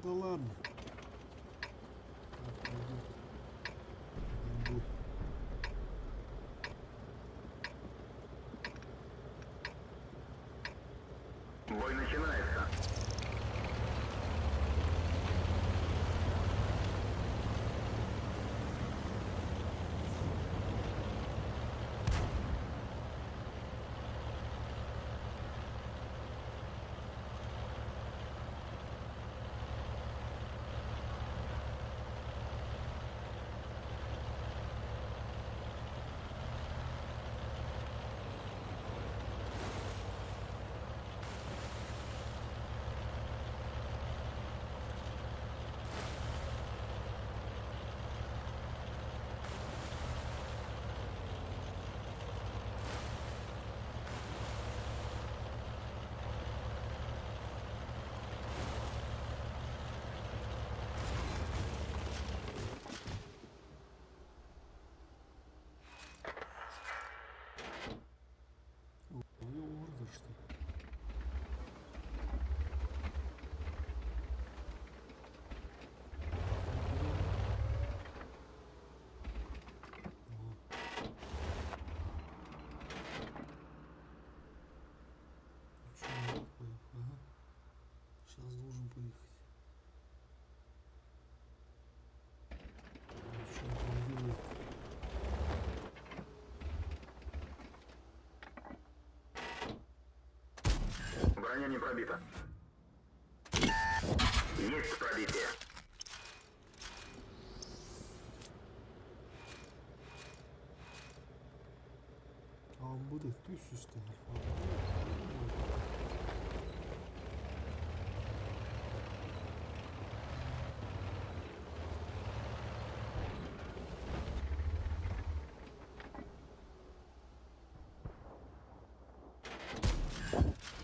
Да ладно. Так, пойду. Пойду. Бой начинается. У него ордер, что ли? Ага. Сейчас должен поехать. Что он там делает? Броня не пробита. Есть пробитие. А он будет тысячу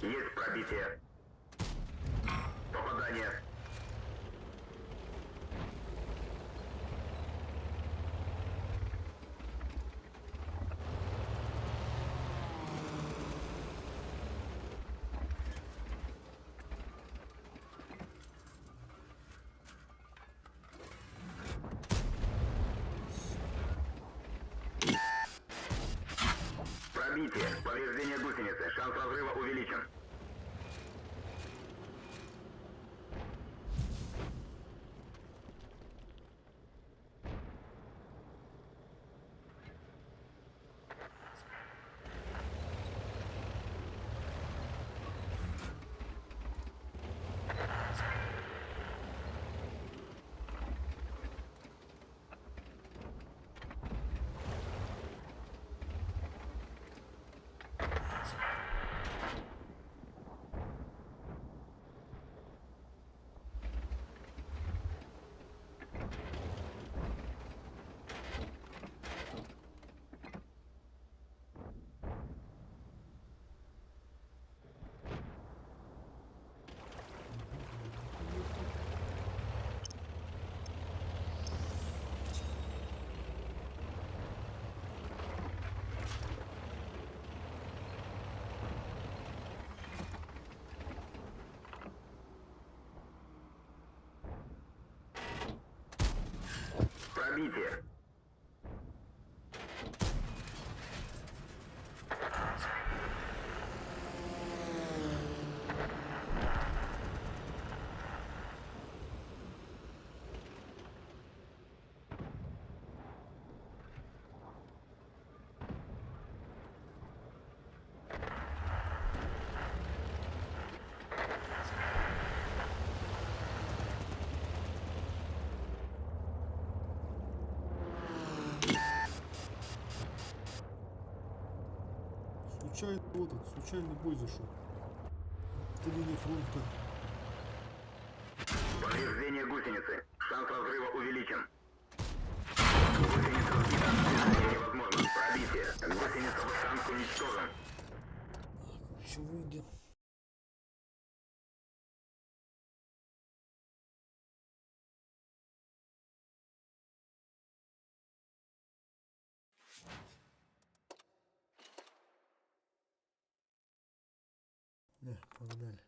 Есть пробитие. Попадание. Пробитие. Повреждение гусеницы. Шанс разрыва увеличен. Пробитие. Случайный бой зашел. Это линия фронта. Повреждение гусеницы. Шанс разрыва увеличен. Гусеница сбита. Движение невозможно. Пробитие. Гусеницевый танк уничтожен. Еще выйдем. Погнали.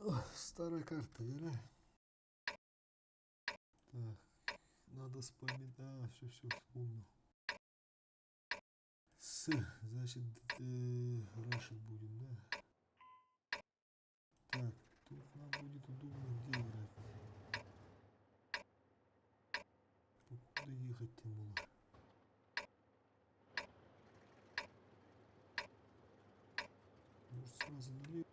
Ох, старая карта, да? Так, надо вспомнить. А, все, вспомнил. Значит, Рашид будет, да? Так, тут нам будет удобно где играть. Куда ехать тянуло? Может сразу налево?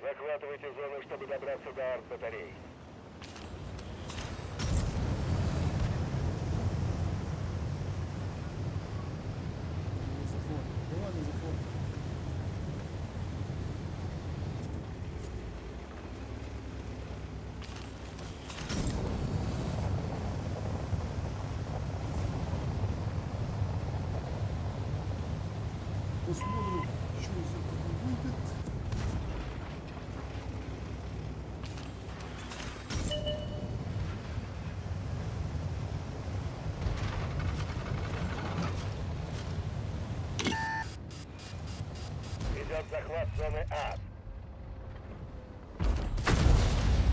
Захватывайте зону, чтобы добраться до арт-батарей. Захват. Давай на захват. Посмотрим, что из этого выйдет. Идет захват зоны А.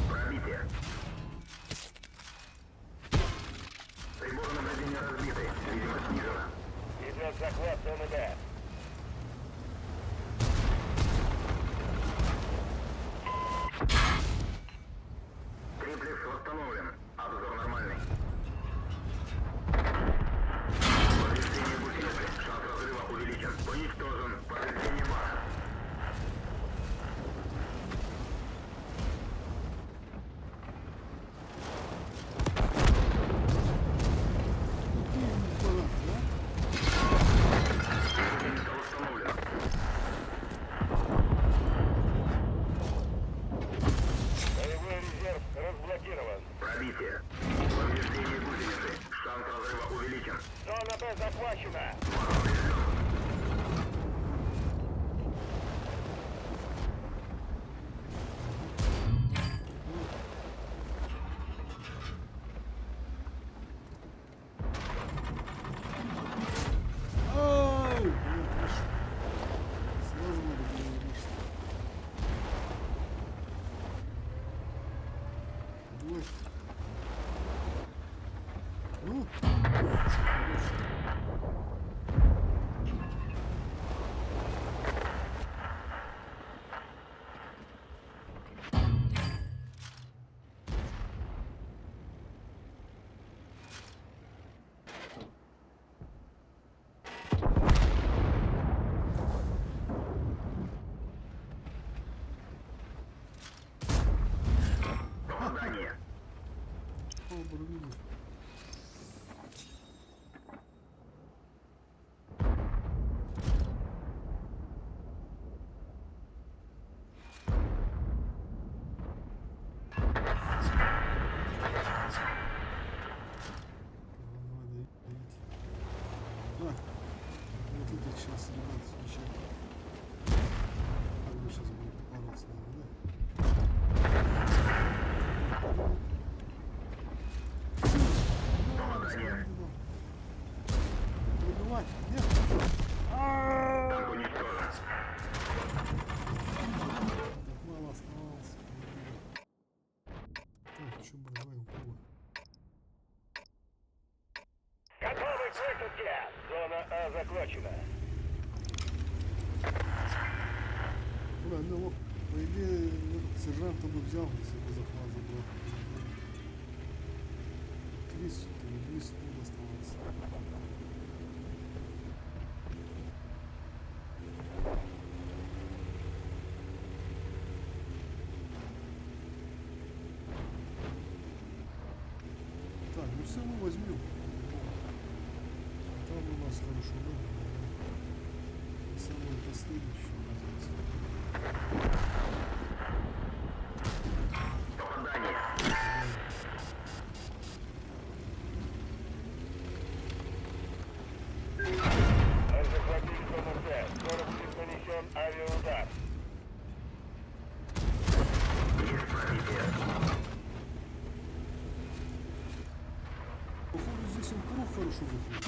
Пробитие. Приборы наблюдения разбиты. Видимость снижена. Идет захват зоны Б. Триплекс восстановлен. Обзор нормальный. Повреждение гусеницы. Шанс разрыва увеличен. Уничтожен. Повреждение бака. Какие аппараты, да? Гусеница восстановлена. Боевой резерв разблокирован. Пробитие. Повреждение гусеницы. Шанс разрыва увеличен. Зона Б захвачена. Ау! Блин, хорошо. Сразу надо было вырезать. Давай. Ну, хорошо. Попадание. О, блин. Давай, давите. Так, вот это сейчас, ребят, случайно. Как вы сейчас будете бороться, наверное, Попадание. да? Выбивай, нет. Танк уничтожен. Так мало оставалось. Так, что мы давай упало. Готовы к высадке. Зона А захвачена. Ну вот, по идее, этот сержанта бы взял, если бы захват забрал. 2 секунды оставалось. Так, ну все мы возьмем. Там у нас хорошо, да? Самое последующее, оказывается. Попадание. Захватили зону С. Скоро будет нанесен авиаудар. Есть пробитие. Походу здесь он круг хорошо заходит.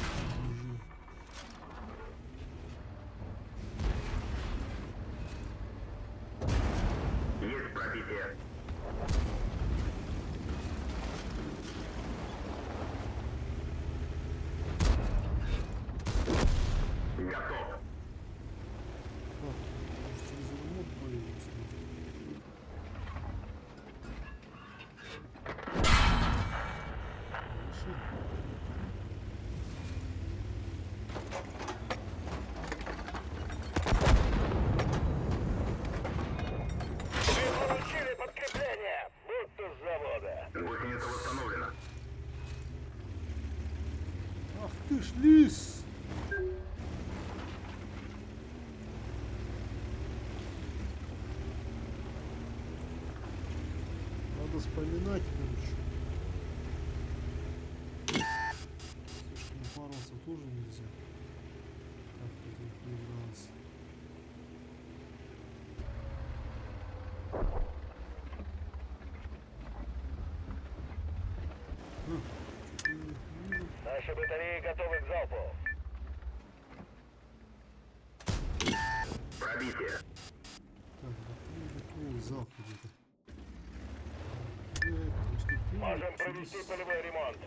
ты ж, лис! Надо вспоминать, короче. Слишком упороться тоже нельзя. Как-то тут не игралось. Наши батареи готовы к залпу. Пробитие. Так, готовый залп где-то. Можем провести полевой ремонт.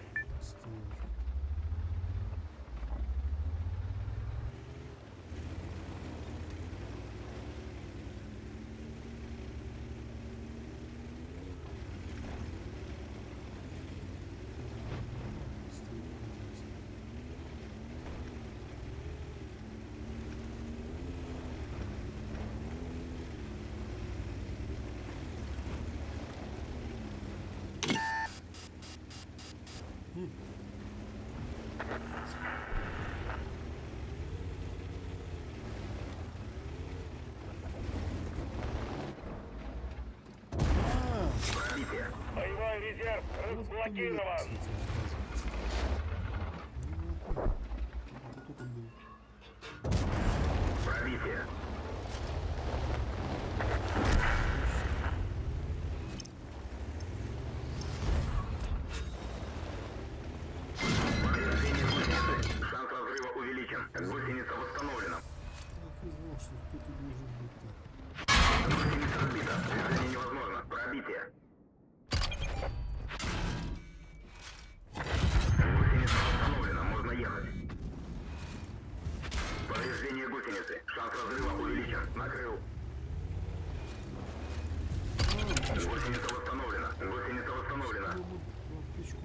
Пробитие. Боевой резерв разблокирован. Пробитие. Повреждение гусеницы. Шанс разрыва увеличен. Гусеница восстановлена. Я знал, что кто-то должен быть так. Гусеница сбита. Движение невозможно. Пробитие. Гусеница восстановлена. Можно ехать. Повреждение гусеницы. Шанс разрыва увеличен. Накрыл. Гусеница восстановлена. Гусеница восстановлена. Птичку.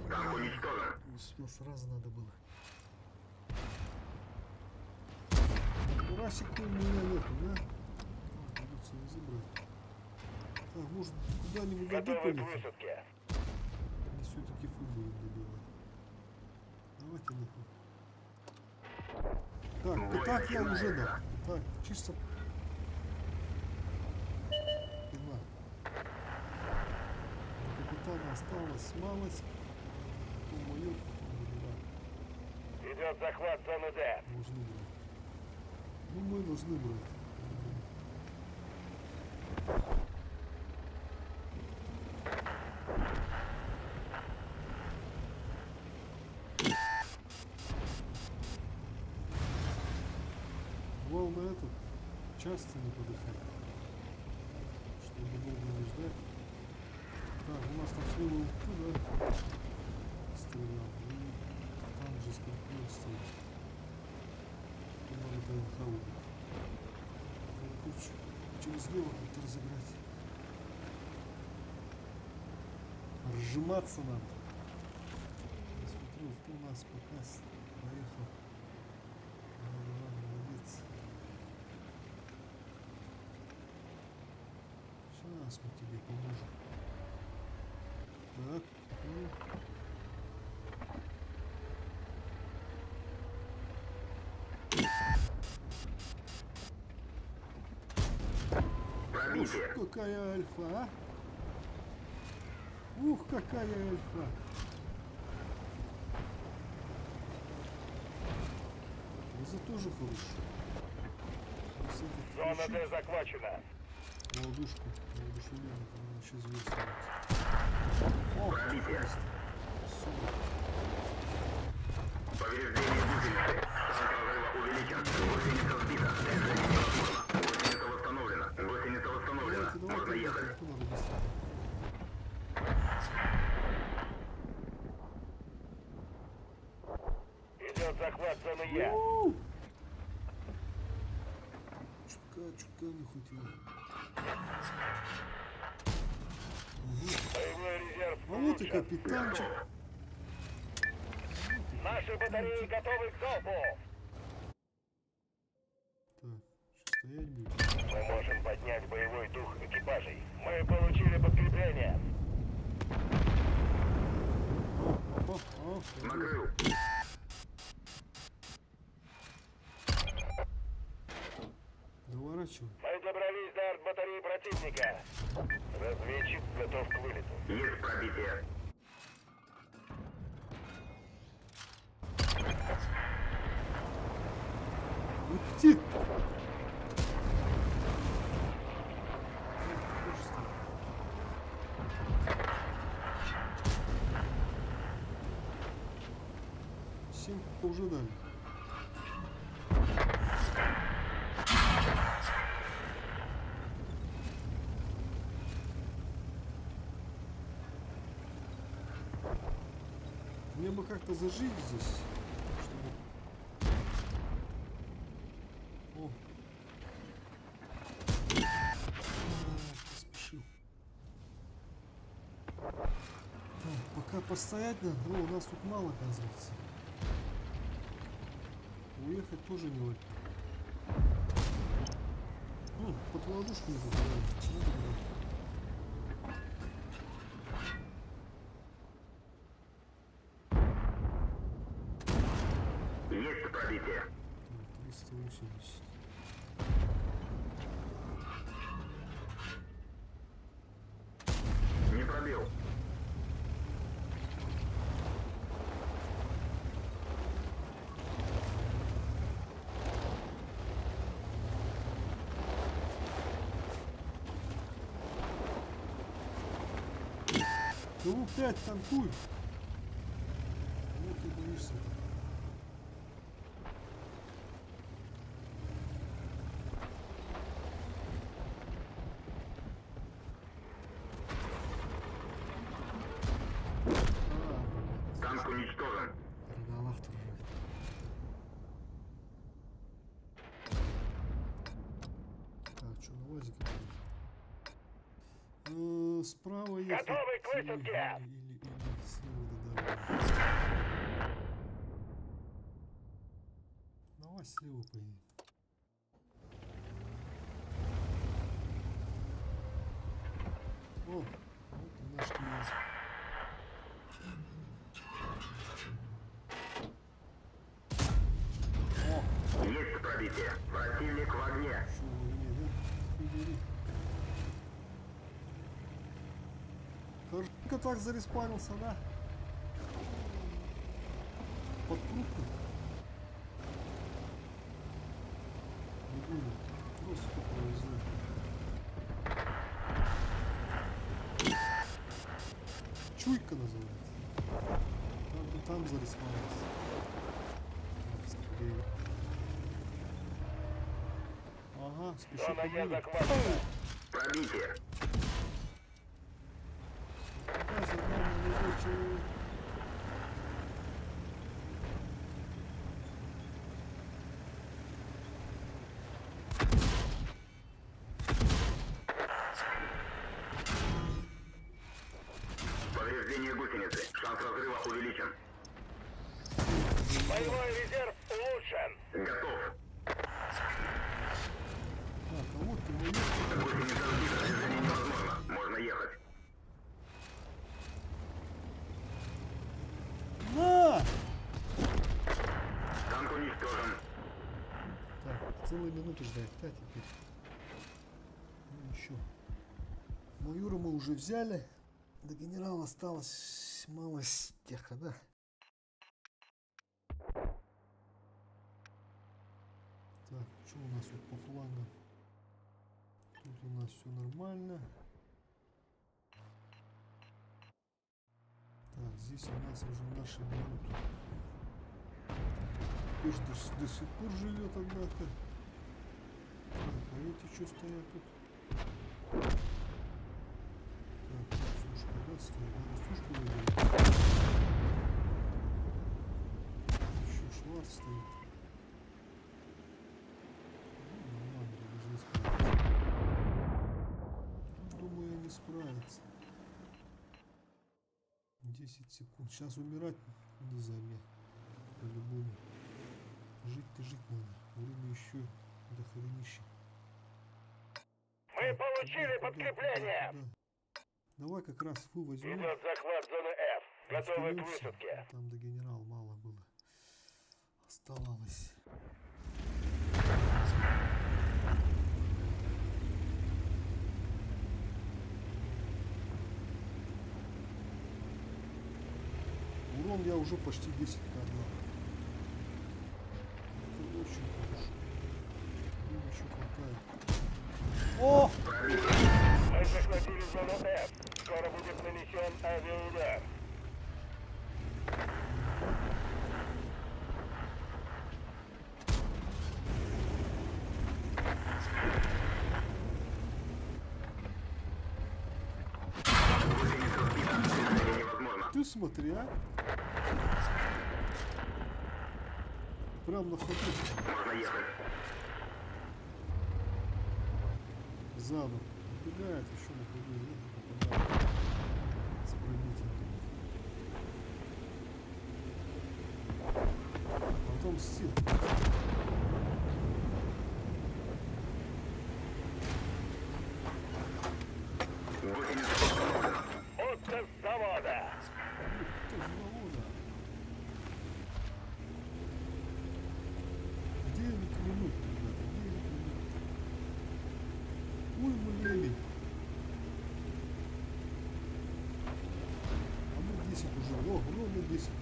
Танк уничтожен. Сюда сразу надо было. Расика у меня нету, да? Придется его забрать. Так, может куда-нибудь дадут Готовы к полететь? высадке. Или все-таки фу будем добивать? Давайте нахуй. Так, так я уже дал. Так, чисто. Пила. У капитана осталось малость. Потом мое, потом добивать. Идет захват зоны Д. Должны брать. Ну, мы должны брать. Главное этот часто не подыхать, чтобы долго не ждать. Так, у нас там слева туда стрелял, и там же скорпион стоит. Надо ДНХ убить. Лучше через лево как-то разыграть. Разжиматься надо. Я смотрю, кто у нас пока проехал. Давай, молодец. Сейчас мы тебе поможем. Так, ну. Пробитие. Ух, какая альфа, а? Ух, какая альфа. Это тоже хорошо. Зона Д захвачена. Молодушку. Молодушевление. Она сейчас выстрелит. Ох, Пробитие. супер. Повреждение гусеницы. Шанс разрыва увеличен. Гусеница сбита. Движение невозможно. Гусеница восстановлена. Гусеница восстановлена. Можно ехать. Куда надо быстрее? Идет захват зоны Е. У! Чутка не хватило. Боевой резерв А вот и включен. капитанчик. Наши батареи готовы к залпу. Так, сейчас стоять будет. Мы можем поднять боевой дух экипажей. Мы получили подкрепление. О, Накрыл. доворачивай. Мы добрались до артбатареи противника. Разведчик готов к вылету. Есть пробитие. Уйти! Семь уже дали. Мне бы как-то зажить здесь, чтобы... О! Поспешил. Так, пока постоять надо. О, у нас тут мало, оказывается. Уехать тоже не очень. Под ладошку не попадаем. Надо брать. Есть пробитие. Так, 380. Не пробил. Ну, 5 танкуй. Ну, ты боишься. Танк уничтожен. Торгала второй. Так, что, на вазике? Справа ехать. Готовы к высадке! Или слева до дороги. Давай слева поедем. О, вот и наш клиент. О, Есть пробитие. Противник в огне. что в огне, да? Убери. Хорошо так зареспанился, да? Под трубку. Не буду. Просто повезло. Чуйка называется. Надо там зареспанился. Так, скорее. Ага, спешу Зона я победа. захвачена. Пробитие. Какая задание лежачее? Повреждение гусеницы. Шанс разрыва увеличен. Боевой резерв улучшен. Готов. Так, а вот ты моё. Гусеница сбита. Движение невозможно. Можно ехать. На! Танк уничтожен. Так, целую минуту ждать. Да, теперь. Ну, еще. Майора мы уже взяли. До генерала осталось мало стеха, да? Так, что у нас вот по флангам? Тут у нас все нормально. Так, здесь у нас уже наши берут. Теперь до сих пор живет, однако. Так, а эти что стоят тут? Так, сушка, да, стоит? Надо сушку выберем. Еще шварц стоит. Ну, нормально, должны справиться. Думаю, они справятся. 10 секунд. Сейчас умирать нельзя мне. По-любому. Жить-то жить надо. Время еще до хренища. Мы получили подкрепление. Давай как раз фу возьмем. Идет захват зоны F. Готовы к Остаёмся. высадке. Там до генерала мало было. Оставалось. Урон я уже почти 10 дал. Это очень хорошо. Им еще хватает. О! Мы захватили зону F. Скоро будет нанесен авиаудар. Ты смотри, а? Прям на ходу. Можно ехать. Задом. Убегает еще на ходу. И попадает. С пробитием. Потом стил. Отца с завода. Кто с завода? 9 минут, ребята, 9 минут. Ой, блин. А мы 10 уже. О, ровно 10. Так.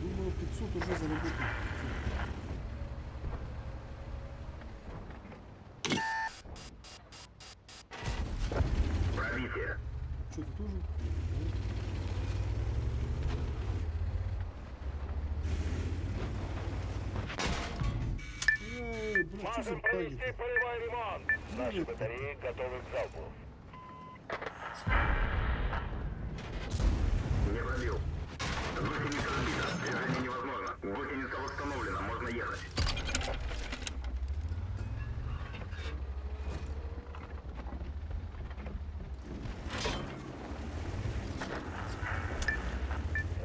Думаю, 500 уже заработал. 500. Пробитие. Что, ты тоже? Эй, блин, что за Можем баги-то? провести полевой ремонт. Наши батареи готовы к залпу. Не пробил. Гусеница сбита. Движение невозможно. Гусеница восстановлена. Можно ехать.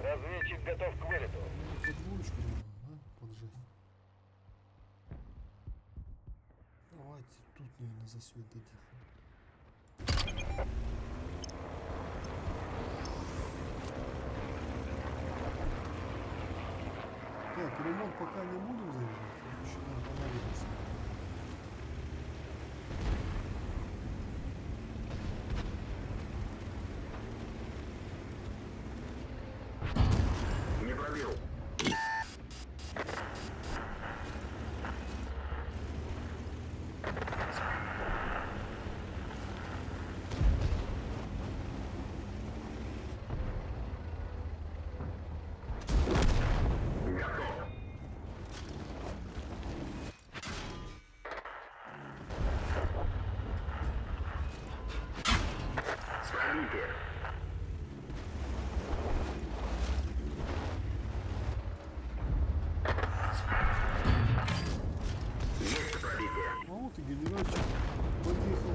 Разведчик готов к вылету. Под двоечку надо, да? Поджать. Давайте тут, наверное, засвет дадим. Так, ремонт пока не будем заезжать, еще нам понадобится. Не пробил. Готов. Пробитие. Есть пробитие. А вот и генеральчик подъехал.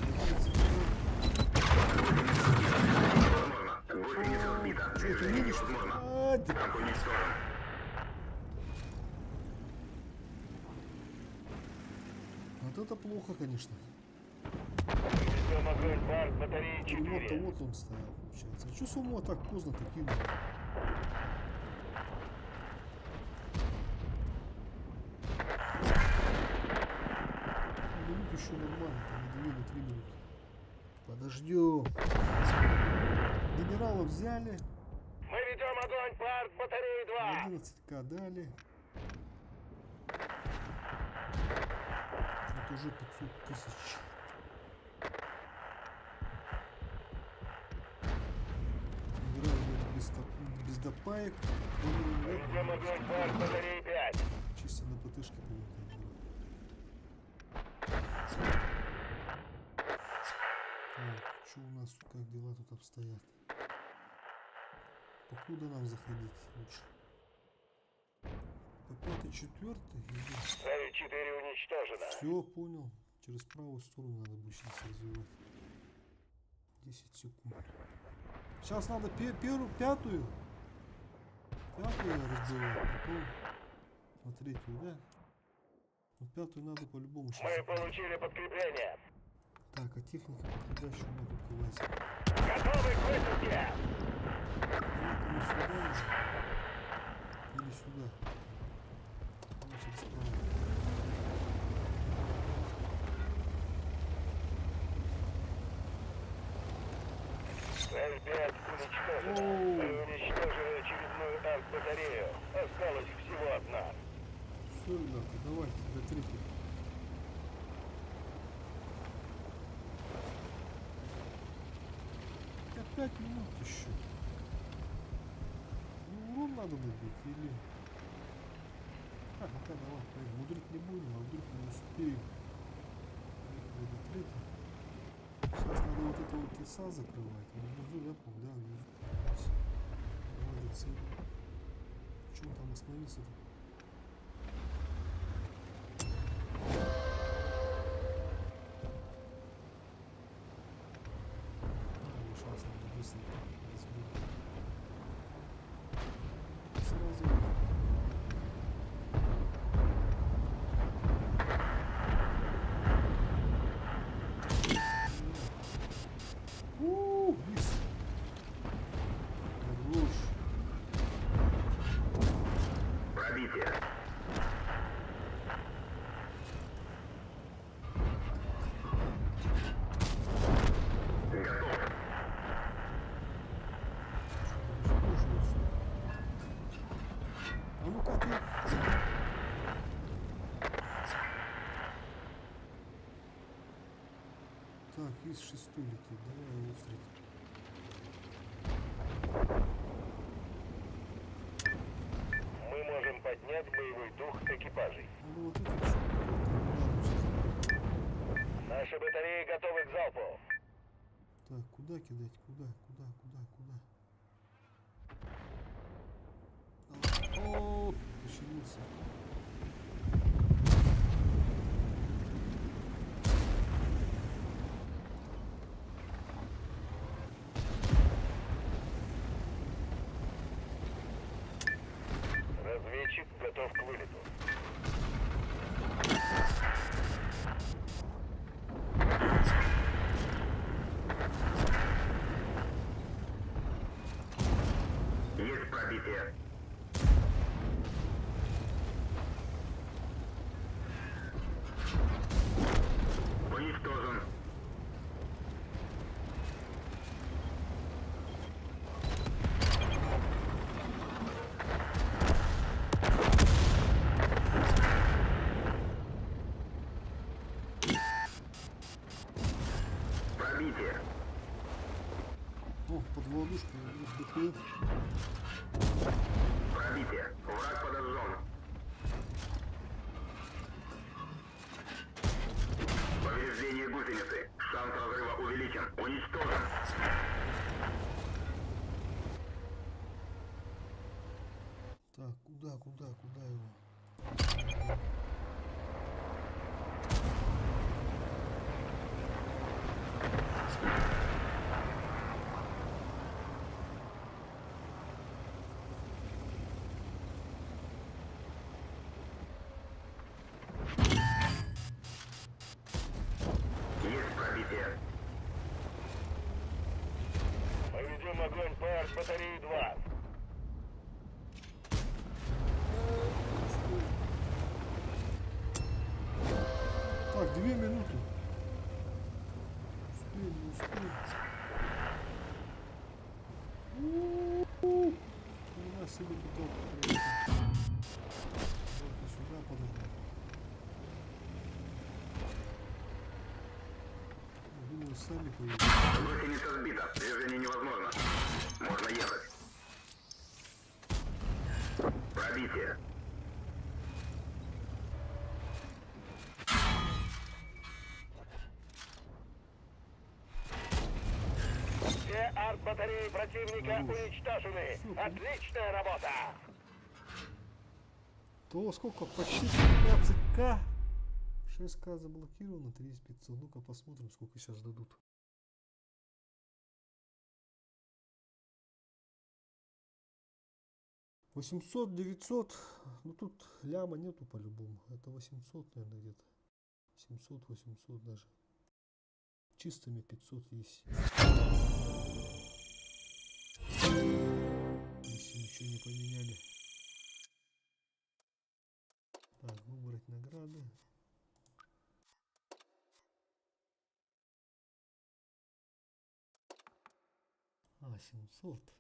Невозможно. Гусеница сбита. Что, ты Движение видишь? невозможно. А, да. Танк уничтожен. Вот это плохо, конечно. Ведем огонь парк батареи Ремонт-то 4. вот он стоял, получается. А что сумма так поздно таким? Минут еще нормально, там 2 или 3 минуты. Подождем. Генерала взяли. Мы ведем огонь парк батареи 2. 11к дали. Это уже 500 тысяч. Играли без допаек. Ведем огонь парк батареи 5. Чисто на ПТшке привыкли. Так, что у нас, как дела тут обстоят? Покуда нам заходить лучше? По 5-4 Цель 4 уничтожена. Все, понял. Через правую сторону надо будет сейчас развивать. 10 секунд. Сейчас надо пятую разбивать, потом на третью, да? Но пятую надо по-любому сейчас. Мы получили подкрепление. Так, а техника подходящая у меня только лазит. Готовы к высадке! Или сюда уже, или сюда. Значит, справа. Цель 5 уничтожена. Оу. Мы уничтожили очередную артбатарею. Осталась всего одна. Все, ребята, давайте до третьей. Хотя 5 минут еще. Ну, урон надо добить или... А, хотя давай, поедем. Мудрить не будем, а вдруг не успеем. Поехали до третьей. Сейчас надо вот это вот леса закрывать. Внизу, я помню, да, внизу. Давай до цели. Че он там остановился-то? Сейчас надо быстро разбить. Сразу. Лис. Хорош. Пробитие. Готов. А ну-ка ты. Так, из 6 летит. Давай его встретим. Мы можем поднять боевой дух экипажей. А ну вот это что? Наши батареи готовы к залпу. Так, куда кидать? Куда? О, пошевелился. Разведчик готов к вылету. Есть пробитие. Уничтожен. Пробитие. О, под воздушкой ДПФ. Пробитие. Враг подожжен. Повреждение гусеницы. Шанс разрыва увеличен. Уничтожен. Так, куда его? Есть пробитие. Мы ведем огонь по артбатарее 2. Так, 2 минуты. Успеем, не успеем. У нас себе тут приехал. Только сюда подожди. Думаю, сами поедем. Гусеница сбита. Движение невозможно. Можно ехать. Пробитие. Все артбатареи противника уничтожены. Отличная работа! То сколько? Почти 15к. 6к заблокировано, 3500. Ну-ка посмотрим, сколько сейчас дадут. $800, 900. Ну тут ляма нету по-любому. Это 800, наверное, где-то. 700, 800 даже. чистыми 500 есть. Если ничего не поменяли. Так, выбрать награды. А, 700.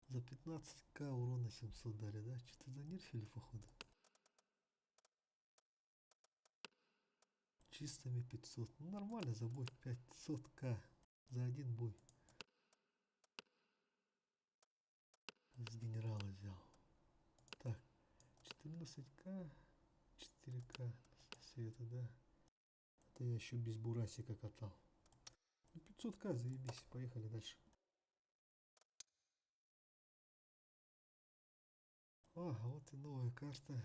За 15к урона 700 дали, да? Что-то занерфили, походу. Чистыми 500. Ну, нормально, за бой 500к. За один бой. С генерала взял. Так, 14к. 4к. Все это, да. Это я еще без бурасика катал. Ну, 500к, заебись. Поехали дальше. А, вот и новая карта.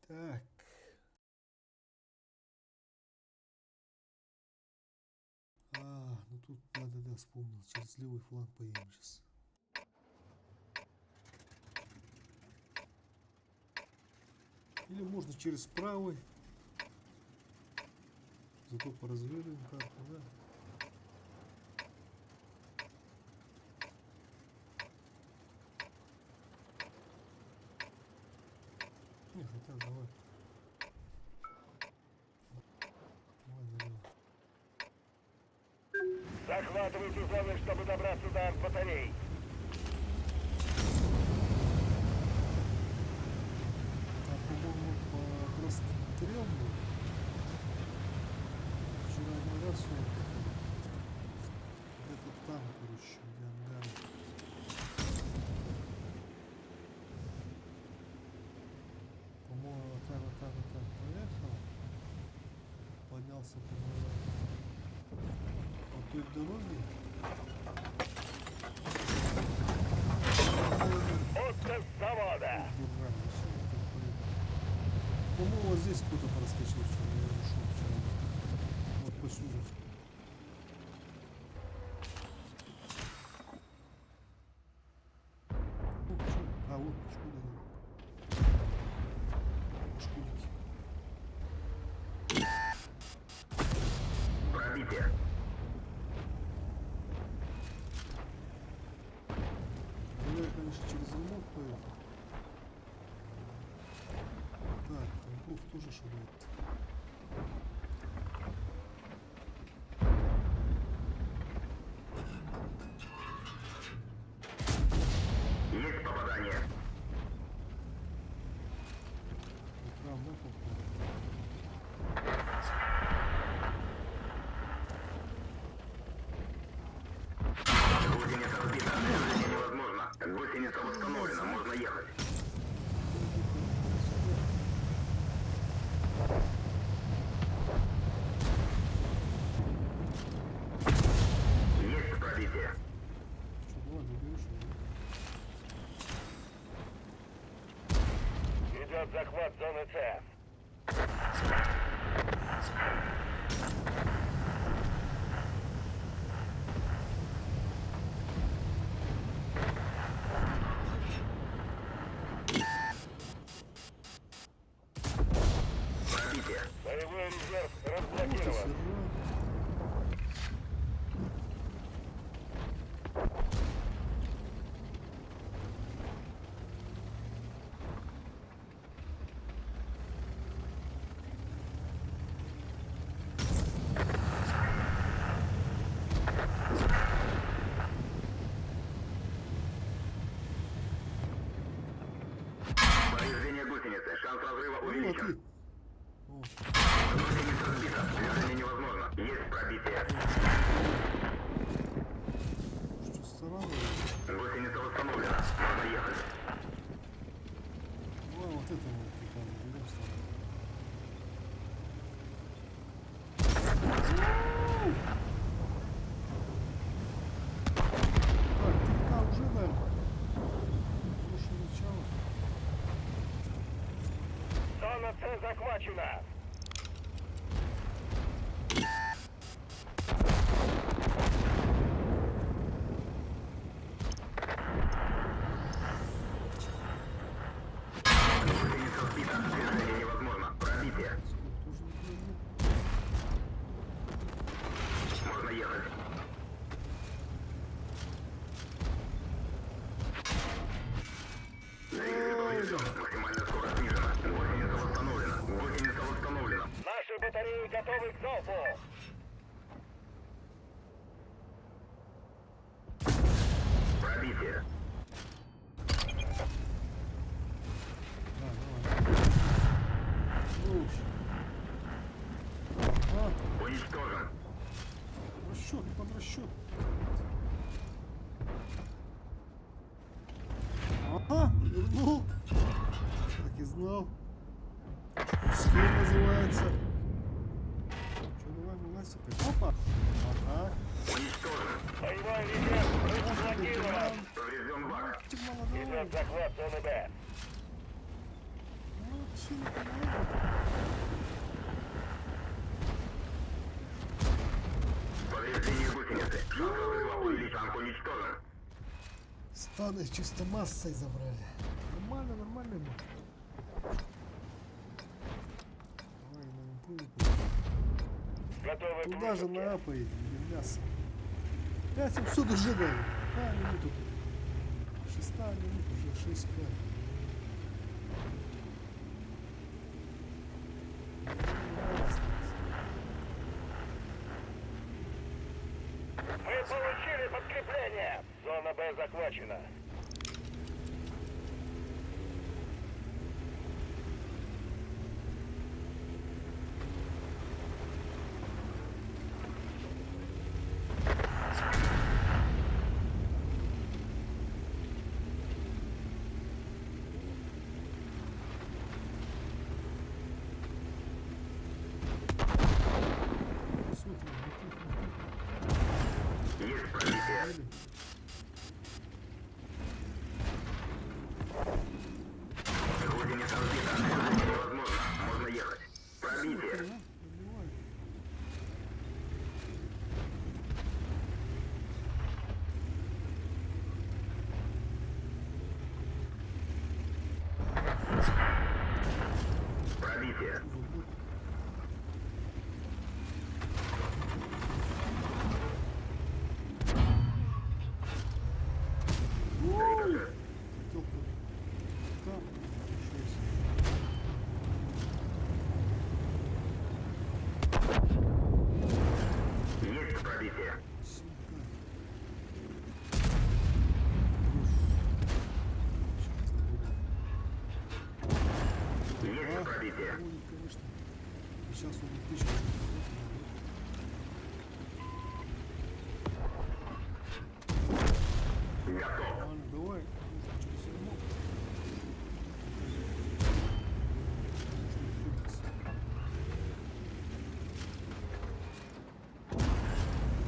Так. А, ну тут надо, да, вспомнил. Через левый фланг поедем сейчас. Или можно через правый. Зато поразвеиваем карту, да. Не, хотя давай. Давай налево. Захватывайте зоны, чтобы добраться до артбатарей. А, по-моему, по прострел был. Вчера один раз он где-то там, короче, где ангары. По-моему, вот так поехал. Поднялся, по-моему, по той дороге. Отто с завода. По-моему, вот здесь кто-то проскочил вчера, я ушел вчера. Вот посюда. Ну, чё? А, вот шкуда. Шкудики. Пробитие. Ну, я, конечно, через ремонт поехал. Так, Компруф тоже шагает. Есть попадание. Экран, да, попал? Гусеница разбита. Движение невозможно. Гусеница восстановлена. Можно ехать. Есть пробитие. Что, давай, заберешь его? Идет захват зоны С. Пробитие. Боевой резерв Вот и разблокирован. сержант. Повреждение гусеницы. Шанс разрыва Ну, а увеличен. ты. О, Гусеница разбита. Движение невозможно. Есть пробитие. что странно. Гусеница восстановлена. Можно ехать. Давай вот это вот типа заберем с тобой. Так, ты там уже дали. Хорошее начало. Зона С захвачена. Узнал. Схема называется. Что, давай велосипед. Опа. Ага. Уничтожен. Боевой резерв разблокирован. Поврежден бак. Идет захват зоны Б. Повреждение гусеницы. Шанс разрыва увеличен. Уничтожен. Станы чисто массой забрали. Нормально, нормально. Давай на импульс. Готовы к Туда же высадке. на А поедем, где мясо. 5700 уже дали. Какая минута тут? 6 минут уже, 6 к. Мы получили подкрепление. Зона Б захвачена. Есть пробитие. Гусеница сбита. Невозможно. Можно ехать. Пробитие. Пробитие. Рикошет. Есть пробитие. Есть пробитие. Конечно. Сейчас он тысячу. Готов. Ладно, давай. Нужно через ремонт.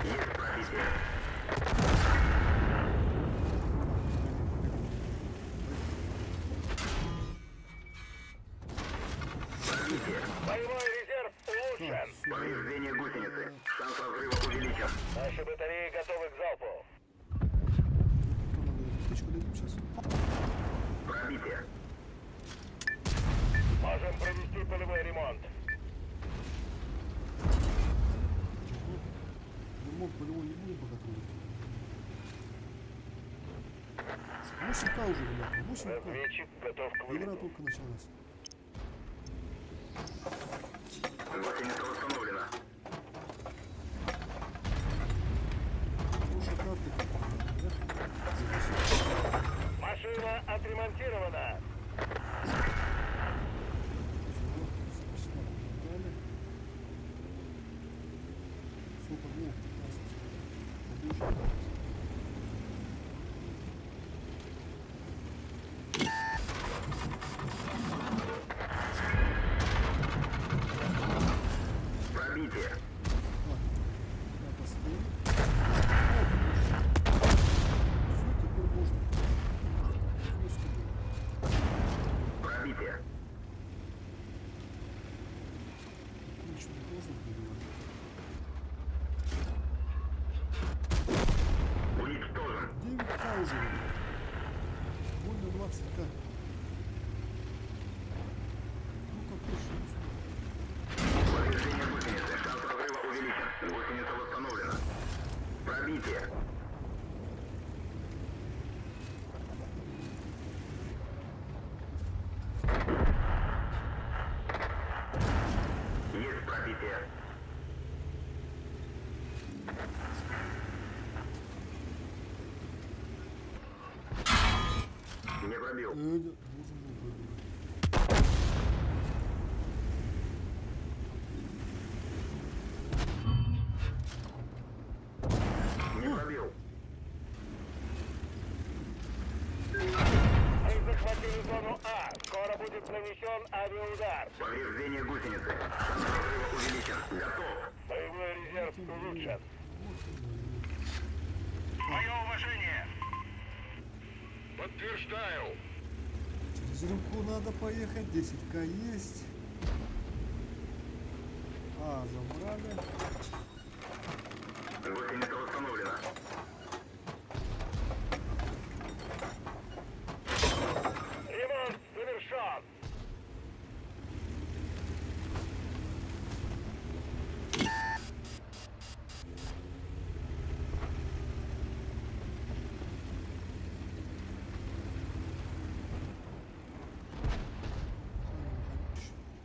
Есть пробитие. Пробитие. Боевой резерв улучшен. Повреждение гусеницы. Шанс разрыва увеличен. Наши батареи готовы к залпу. Точку дадим сейчас. Пробитие. Можем провести полевой ремонт. Ремонт полевой не будем пока трогать. 8К уже, ребята. 8К. Разведчик готов к Игра вылету. только началась. Гусеница восстановлена. Хорошая карта. Машина отремонтирована. Сколько блок? 15. Побольше. Пробитие. Так, поставим. Все, теперь можно. Пробитие. Отлично, можно перебивать. Уничтожен. 9К уже. Больно 20К. Ну-ка, пошли сюда. Повреждение гусеницы. Шанс разрыва увеличен. Гусеница восстановлена. Пробитие. Есть пробитие. Не пробил. Должен был пробивать. Не пробил. Мы захватили зону А. Скоро будет будет нанесен авиаудар. Повреждение гусеницы. Шанс разрыва увеличен. Готов. Боевой резерв улучшен. Вот оно Мое уважение. Подтверждаю. и- Через рюмку надо поехать. 10к есть. Забрали. Гусеница восстановлена. Ремонт завершен.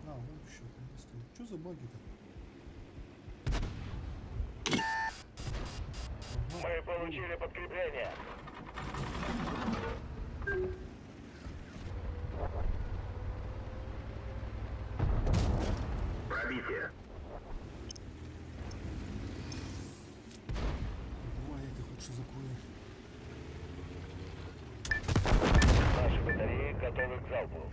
Вон еще стоит. Что за баги-то? Мы получили подкрепление. Пробитие. Давай, я хоть что закрою. Наши батареи готовы к залпу.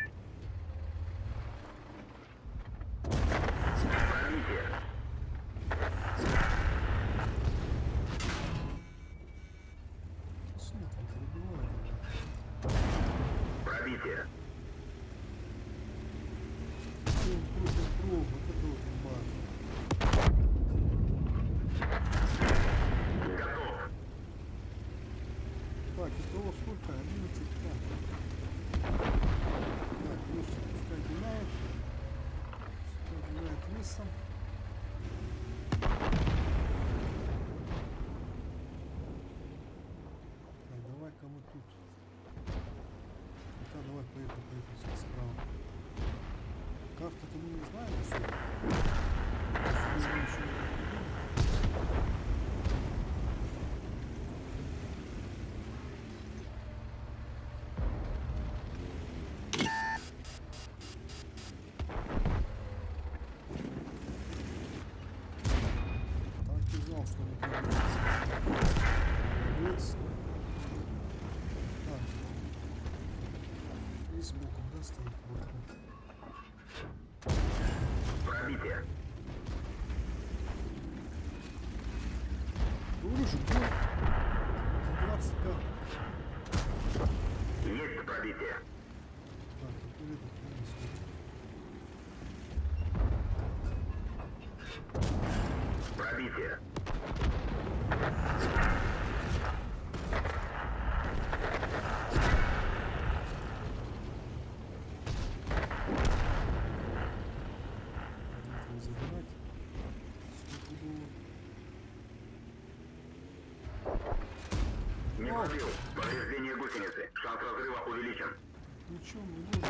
Пробитие. Сильно там перебивает. Пробитие. Вот это вот имба. Готов. Так, итого сколько? 11к. Так, плюс пускай гуляет. Пускай гуляет лесом. Так, давай-ка мы тут. Давай, поехали сейчас справа. Карта-то мы не знаем особо. Особо мы еще не видели. Так и знал, что мы придется. Молодец. Так. И сбоку, да, стоит бортом. Пробитие. Говорю же, бой. 20к. Есть пробитие. Так, теперь это принесу. Пробитие. Надо забирать. Сколько было? Не пробил. Повреждение гусеницы. Шанс разрыва увеличен. Ничего, не будет.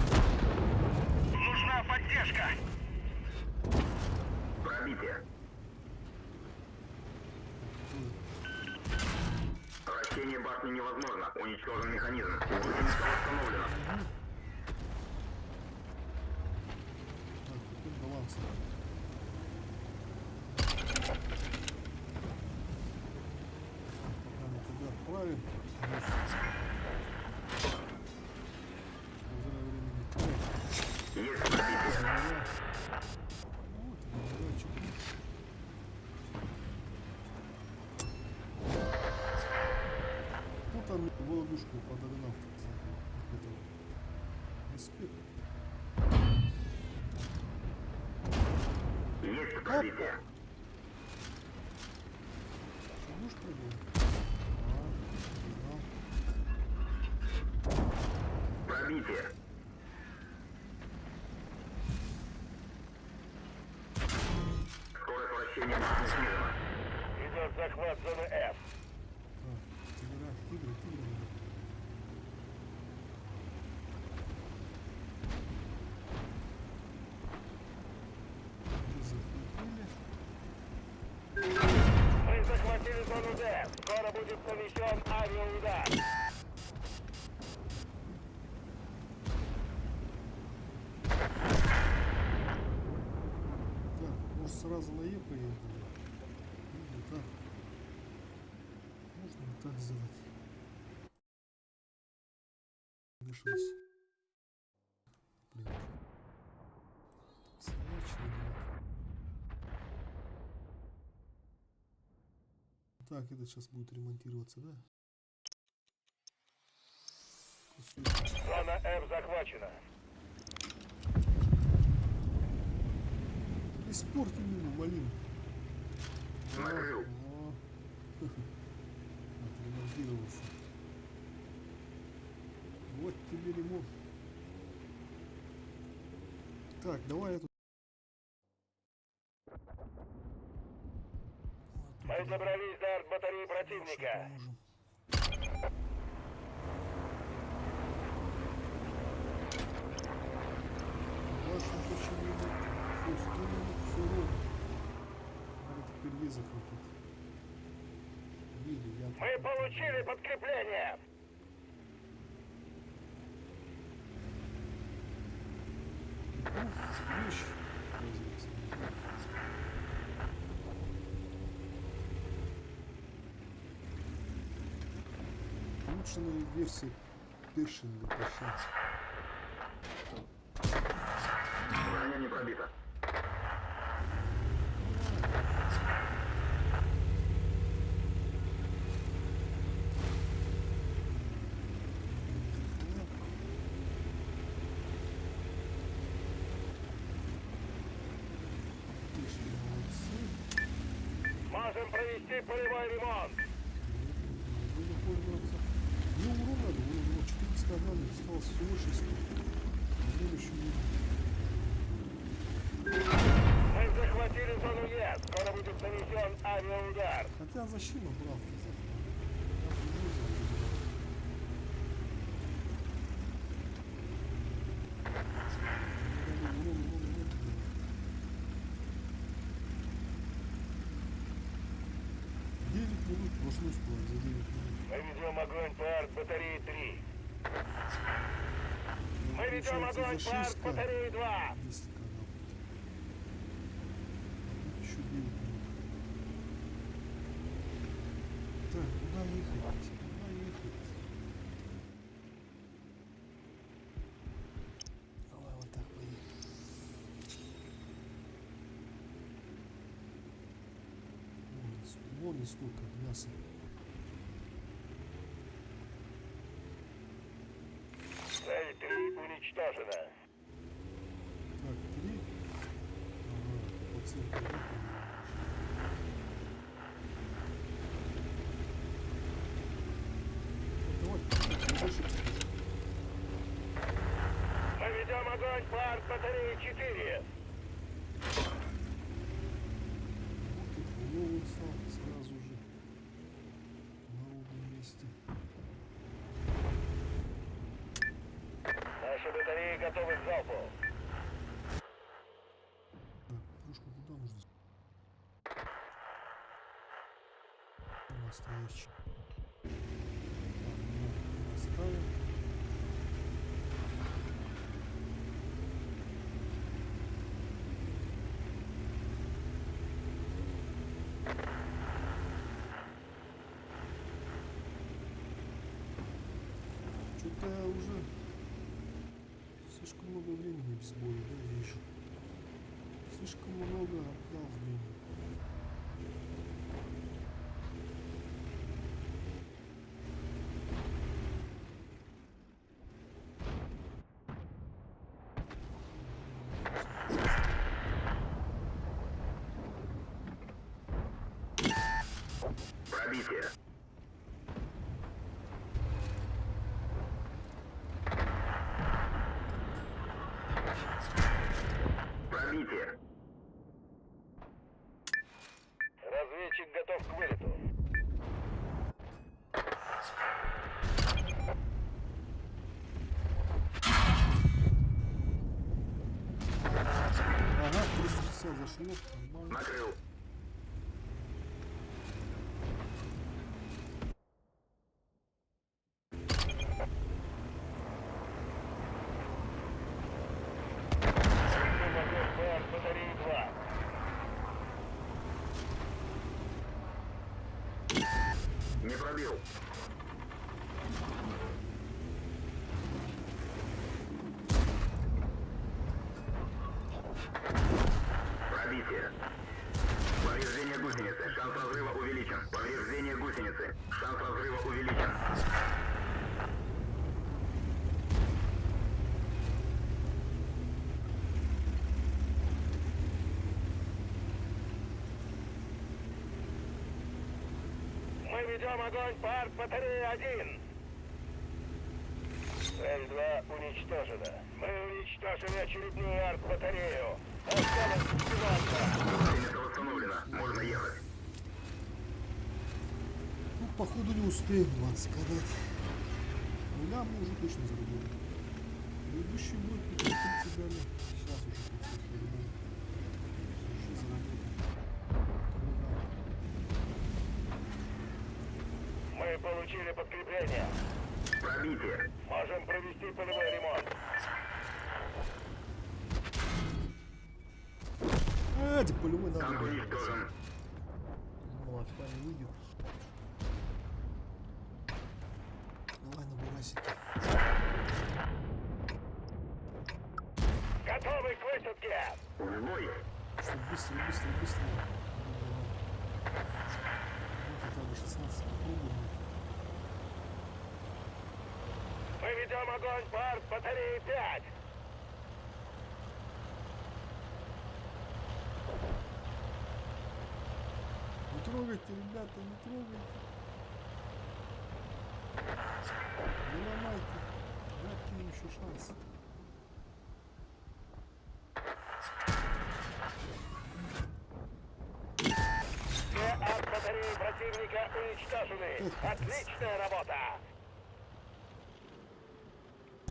Нужна поддержка. Пробитие. Вращение башни невозможно. Уничтожен механизм. Гусеница восстановлена. Так, теперь баланс. Пока мы туда отправим. Зря времени терять. Есть пробитие. Говоря. Вот, говорячек. Ну там голодушку подогнал. Это респект. Есть пробитие. Что, муж прыгал? Пробитие. Скорость вращения башни снижена. Идет захват зоны F. Тигры. Захватили. Мы захватили зону D. Скоро будет нанесен авиаудар. Так, может сразу на Е поехали? Или так? Можно и так сделать. Вышелось. блин. Собачий, блин. Так, это сейчас будет ремонтироваться, да? Зона F захвачена. Испортим ему, малин. Накрыл. О, отремонтировался. Вот тебе ремонт. Так, давай я тут. Мы добрались до артбатареи противника. Поможем. Башню почему-то все скинули, все ровно. Надо теперь ей захватить. Видели, я... Мы получили подкрепление. Вещь, оказывается. Улучшенная версия Першинга пошла. Броня не пробита. Отлично, молодцы. Можем провести полевой ремонт. Буду пользоваться. Не урон надо, урон 14 награды, осталось всего 6. Время еще не... Мы захватили зону Е. Скоро будет нанесен авиаудар. Хотя зачем обратно? Минут прошло скоро, за 9 минут. Мы ведем огонь по артбатарее 3. Мы ведем огонь по артбатарее 2. 10 канал. Еще 9 минут. Так, куда ехать? Куда ехать? Давай вот так поедем. Вон и сколько мяса. Цель 3 уничтожена. Так, 3. Ага, по центру. Давай, больше. Мы ведем огонь по артбатарее 4. Новый стал сразу же на ровном месте. Наши батареи готовы к залпу. Так, пушку куда нужно? Настоящий. Так, ну, оставим. Что-то я уже слишком много времени без боя, да, вижу. Слишком много отдал времени. Пробитие. Пробитие. Разведчик готов к вылету. Ага, 360 зашло, нормально. Накрыл. Ведем огонь по артбатарее 2. Не пробил. заработали. Шанс разрыва увеличен. Мы ведем огонь по арт-батарее 1. Цель 2 уничтожена. Мы уничтожили очередную арт-батарею. Осталось всего одна. Гусеница восстановлена. Можно ехать. Ну, походу не успеем, надо сказать. Нуля мы уже точно заработали. Предыдущий будет 530 дали. Сейчас уже 500 по-любому. Уже заработали. Мы получили подкрепление. Пробитие. Можем провести полевой ремонт. Типа полевой надо. Танк уничтожен. Ну, Альфа не выйдет. Давай на бурасике. Готовы к высадке. В бой. Что, быстро. Вот хотя бы 16 попробуем. Мы ведем огонь по арт-батарее 5. Не трогайте, ребята, не трогайте. Не ломайте. Дайте им еще шанс. Все арт-батареи противника уничтожены. Отличная работа.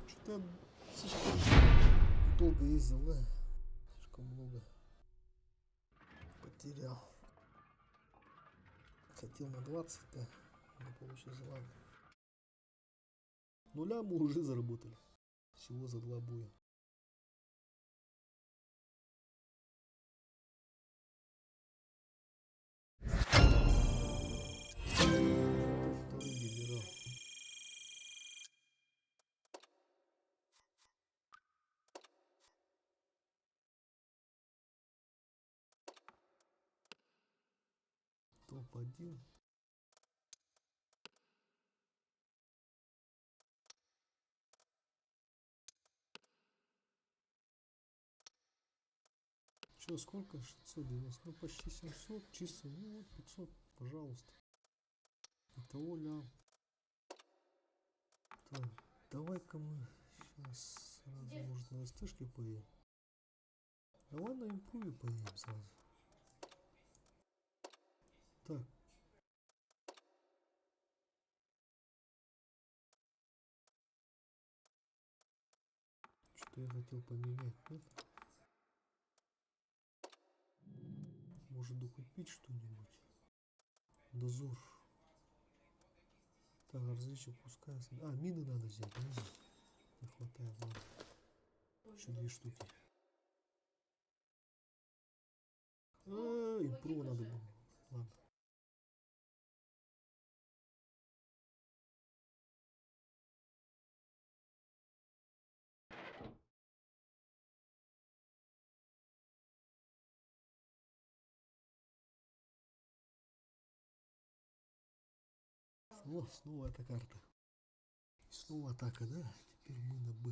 Что-то слишком долго ездил, да? Слишком много потерял. Хотел на 20, да, но получилось, ладно. Нуля мы уже заработали. Всего за 2 боя. Второй генерал. Топ-1. Че, сколько? 690, ну почти 700, чисто, ну вот 500, пожалуйста. Итого лям. Так, давай-ка мы сейчас сразу, может, на СТшке поедем. Давай на импруве поедем сразу. Так. Что я хотел поменять, нет? Может докупить что-нибудь? Дозор. Так, разведчик пускается. А, мины надо взять. Не хватает, ладно. Еще 2 штуки. Импрува надо было. Ладно. Снова эта карта. Снова атака, да? Теперь мы на Б.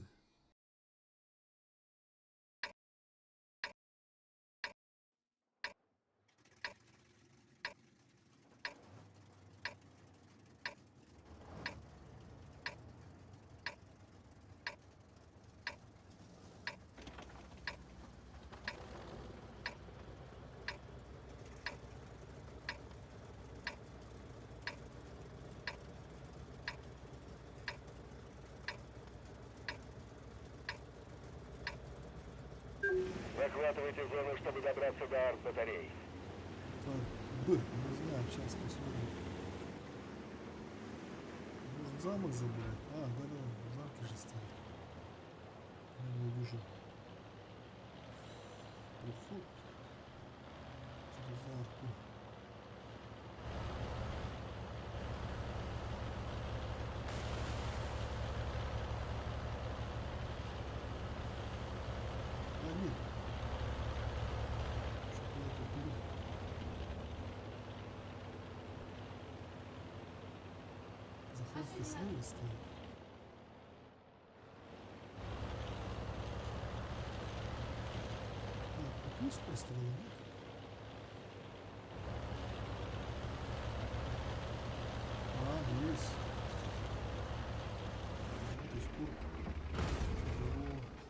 Захватывайте зону, чтобы добраться до арт-батарей. Так, Б, не знаю, сейчас посмотрим. Может замок забрать? А, да, замки же стоят. Я не вижу. Приход. Через арку. А, нет. Что-то я тут Как-то слева стоит. Так, тут есть пострелы, нет? А, есть. То есть его,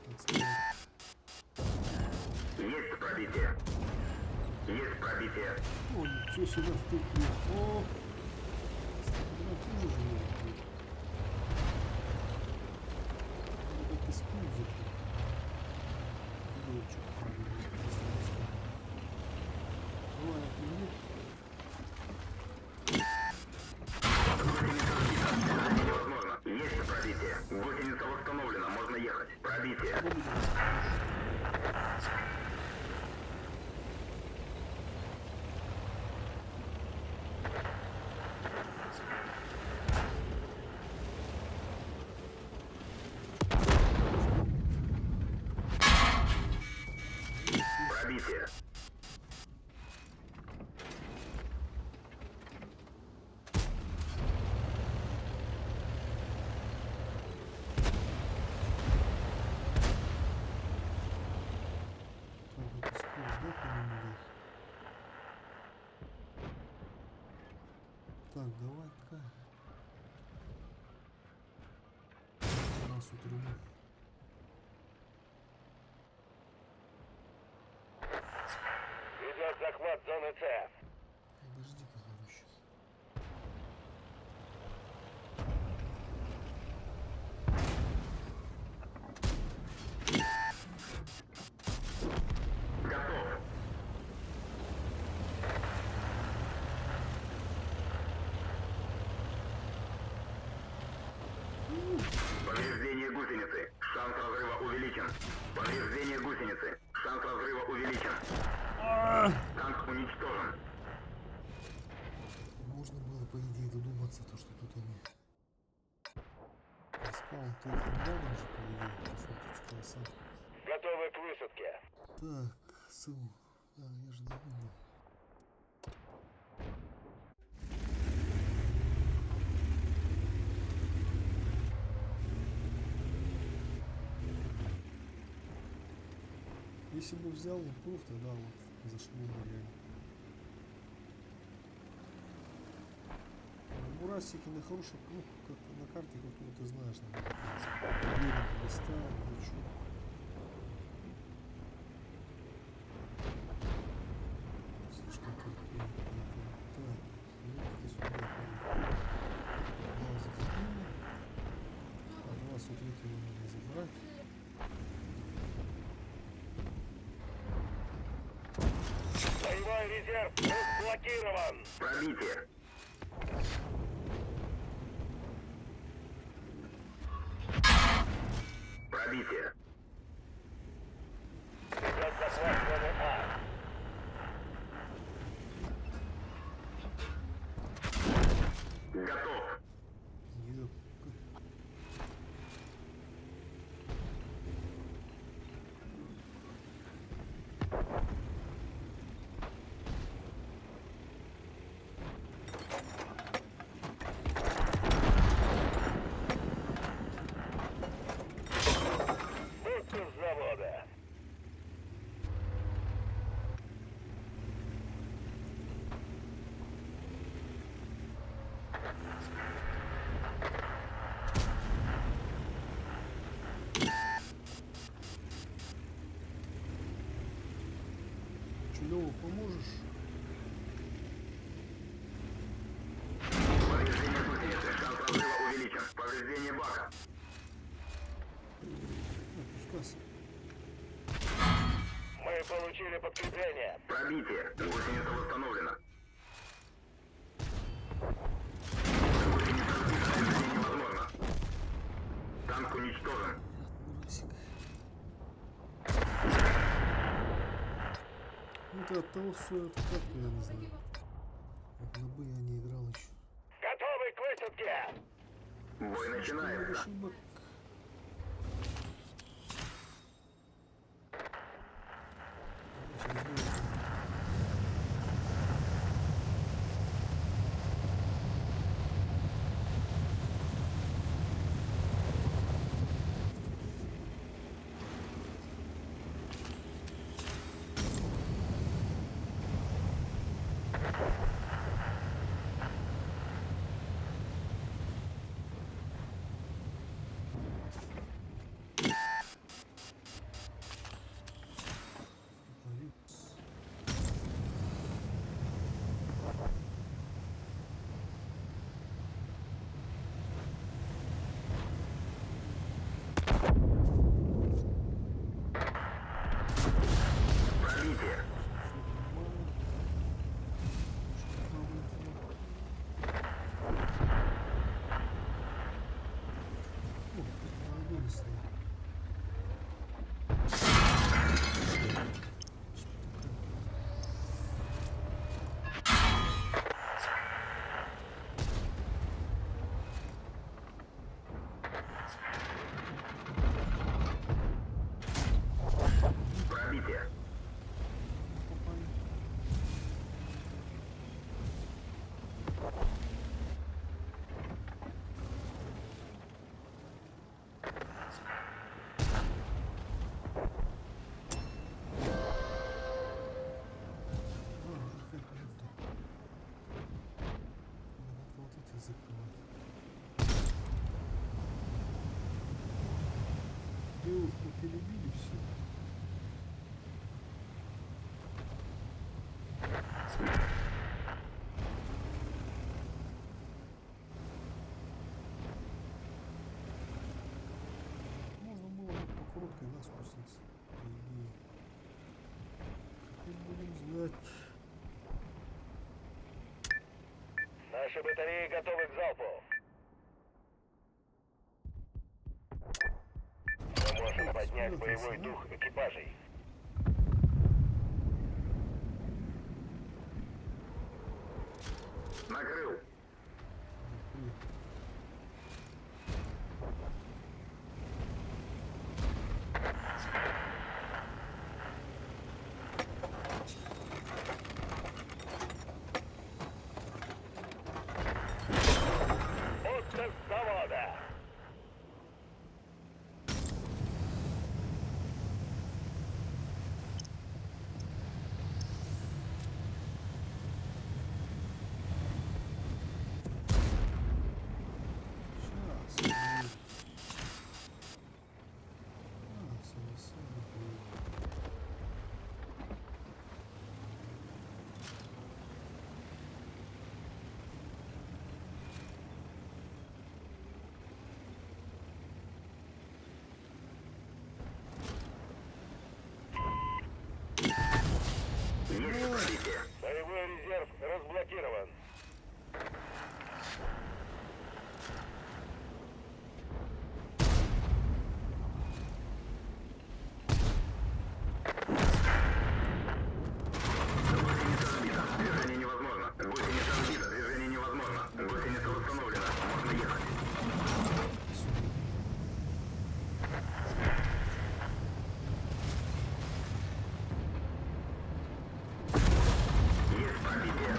так сказать. Есть пробитие. Есть пробитие. О, ничего себе в тупик. О! Она тоже живет. Надо как использовать. Дочек. Давай, отмени. Невозможно. Есть пробитие. Гусеница восстановлена. Можно ехать. Пробитие. Пробитие. Так, это скорость, да, по-моему? Так, давай-ка. Нас утряну. Идет захват зоны С. Подожди-ка, короче. Готов. Повреждение гусеницы. Шанс разрыва увеличен. Повреждение гусеницы. Шанс разрыва увеличен. Танк уничтожен. Можно было, по идее, додуматься, то, что тут они... Спаун, ты рядом же, по идее, по сути, читался. Готовы к высадке. Так, СУ. Да, я же забыл. Если бы взял импрув, тогда вот зашло бы реально. Мурасики на хороших, ну, как на карте, какую ты знаешь, наверное, места, ничего. Слишком крутой. Так, ну сюда. Два закрепили. А два с утретьего надо забрать. Боевой резерв разблокирован. Пробитие. Пробитие. Идет захват зоны А. Готов. Ёпка. Будьте с завода. Чулёву поможешь? Повреждение гусеницы. Шанс разрыва увеличен. Повреждение бака. Опускайся. Мы получили подкрепление. Пробитие. Гусеница восстановлена. Гусеница невозможно. Танк уничтожен. Мурасик. Ну это от того, что это карту я не знаю. Вот на Б я не играл еще. Готовы к высадке. Бой начинается. Ошибок. Через бой. вынесло. Пробитие. Попали. Вот это закрывать. Девушку перебили все. Можно было бы по короткой, да, спуститься. По идее. Теперь будем знать. Наши батареи готовы к залпу. Мы можем поднять боевой дух экипажей. Накрыл. Отдых с завода. Сейчас. Есть пробитие. Боевой резерв разблокирован. Гусеница сбита. Движение невозможно. Гусеница сбита. Движение невозможно. Гусеница восстановлена. Можно ехать. Есть пробитие.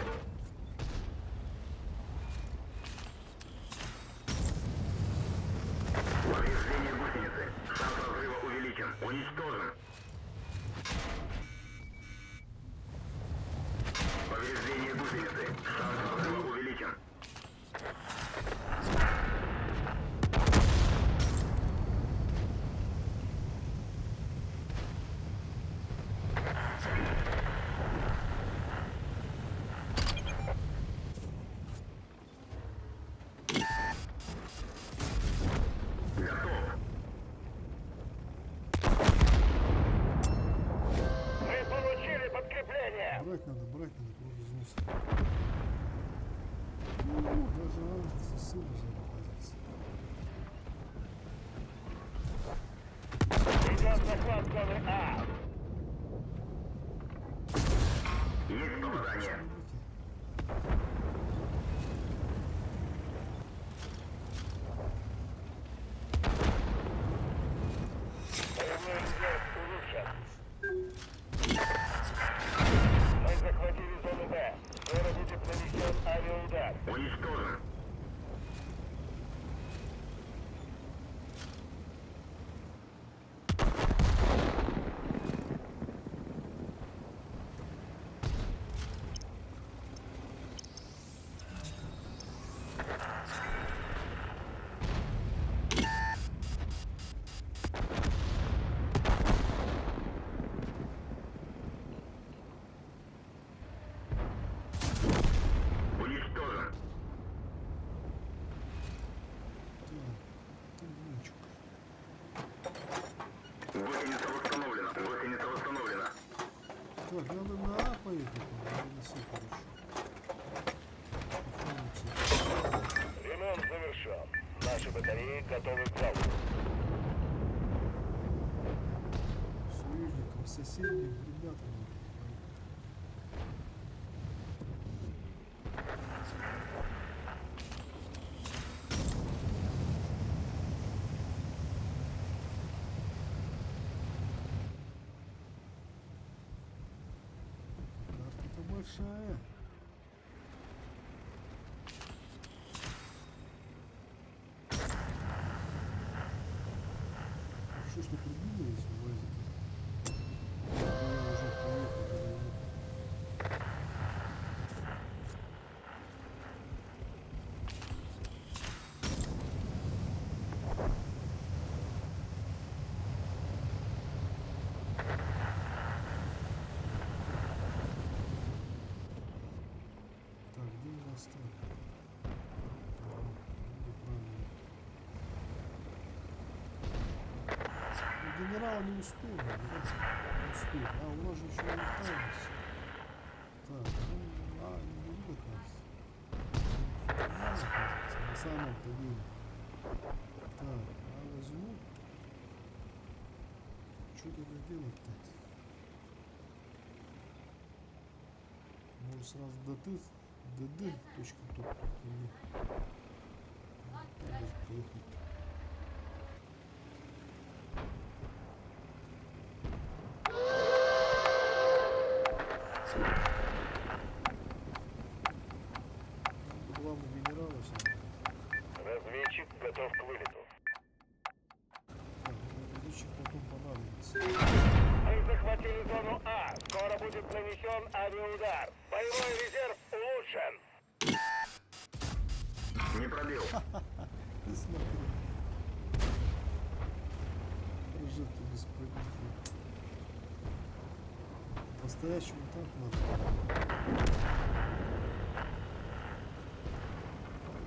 Повреждение гусеницы. Шанс разрыва увеличен. Уничтожен. Повреждение гусеницы. Шанс разрыва увеличен. Готов. Мы получили подкрепление. Брать надо, просто износ. Даже надо ссылку заказать. Идем захват зоны А. Есть попадание. Боевой резерв улучшен. Мы захватили зону Б. Скоро будет нанесен авиаудар. Уничтожен. Уничтожен. Гусеница восстановлена. Гусеница восстановлена. Так, надо на А поехать, надо на С, короче. Ремонт завершен. Наши батареи готовы к залпу. соседним ребятам. Карта-то большая. Что ж тут турбина есть вылазит? Я уже поехал. Так, где у нас там? Ага, правильно. Генерал не успел, да? Не успел. А, у нас же еще не осталось. Так, ну, не буду как раз. Нормально, кажется, на самом-то деле. Так, возьму. Что тогда делать-то? Может сразу dd.top или даже поехать. Главный генерал Разведчик готов к вылету. так, разведчик потом понадобится. Мы захватили зону А. Скоро будет нанесен авиаудар. Боевой резерв улучшен. Не пробил. Ты смотри. Прожитый беспробитный. По-настоящему так надо.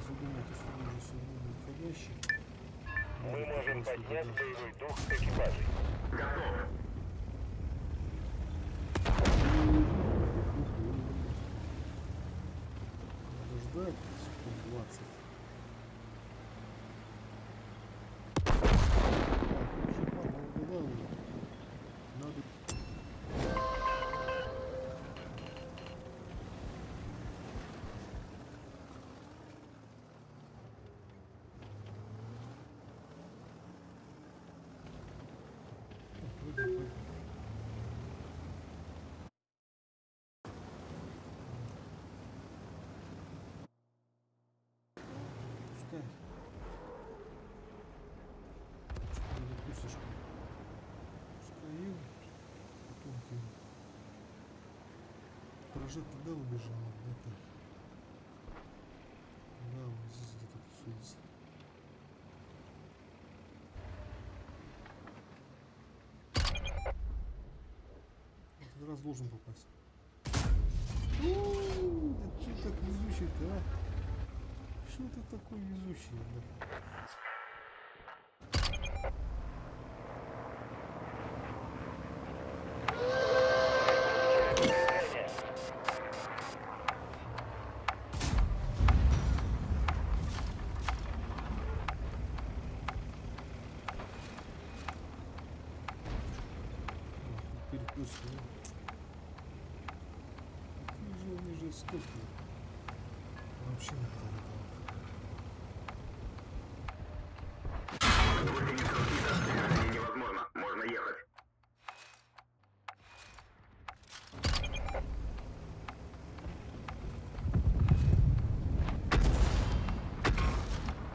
Задумал, что мы уже сегодня входящий. Мы можем поднять боевой дух экипажей. Готов. Надо ждать секунд 20. Уже пора угадал. Надо... Пускай. Что-то кусочку. Пускай едут. Потом кинут. Прожит туда убежал. Да, да, вот здесь где-то тусуется. Этот раз должен попасть. Да что так везучий-то, а? Что ты такой везучий, да? Перекусываю. Какие же они жестокие. Вообще не понимаю. Гусеница сбита. Движение невозможно. Можно ехать.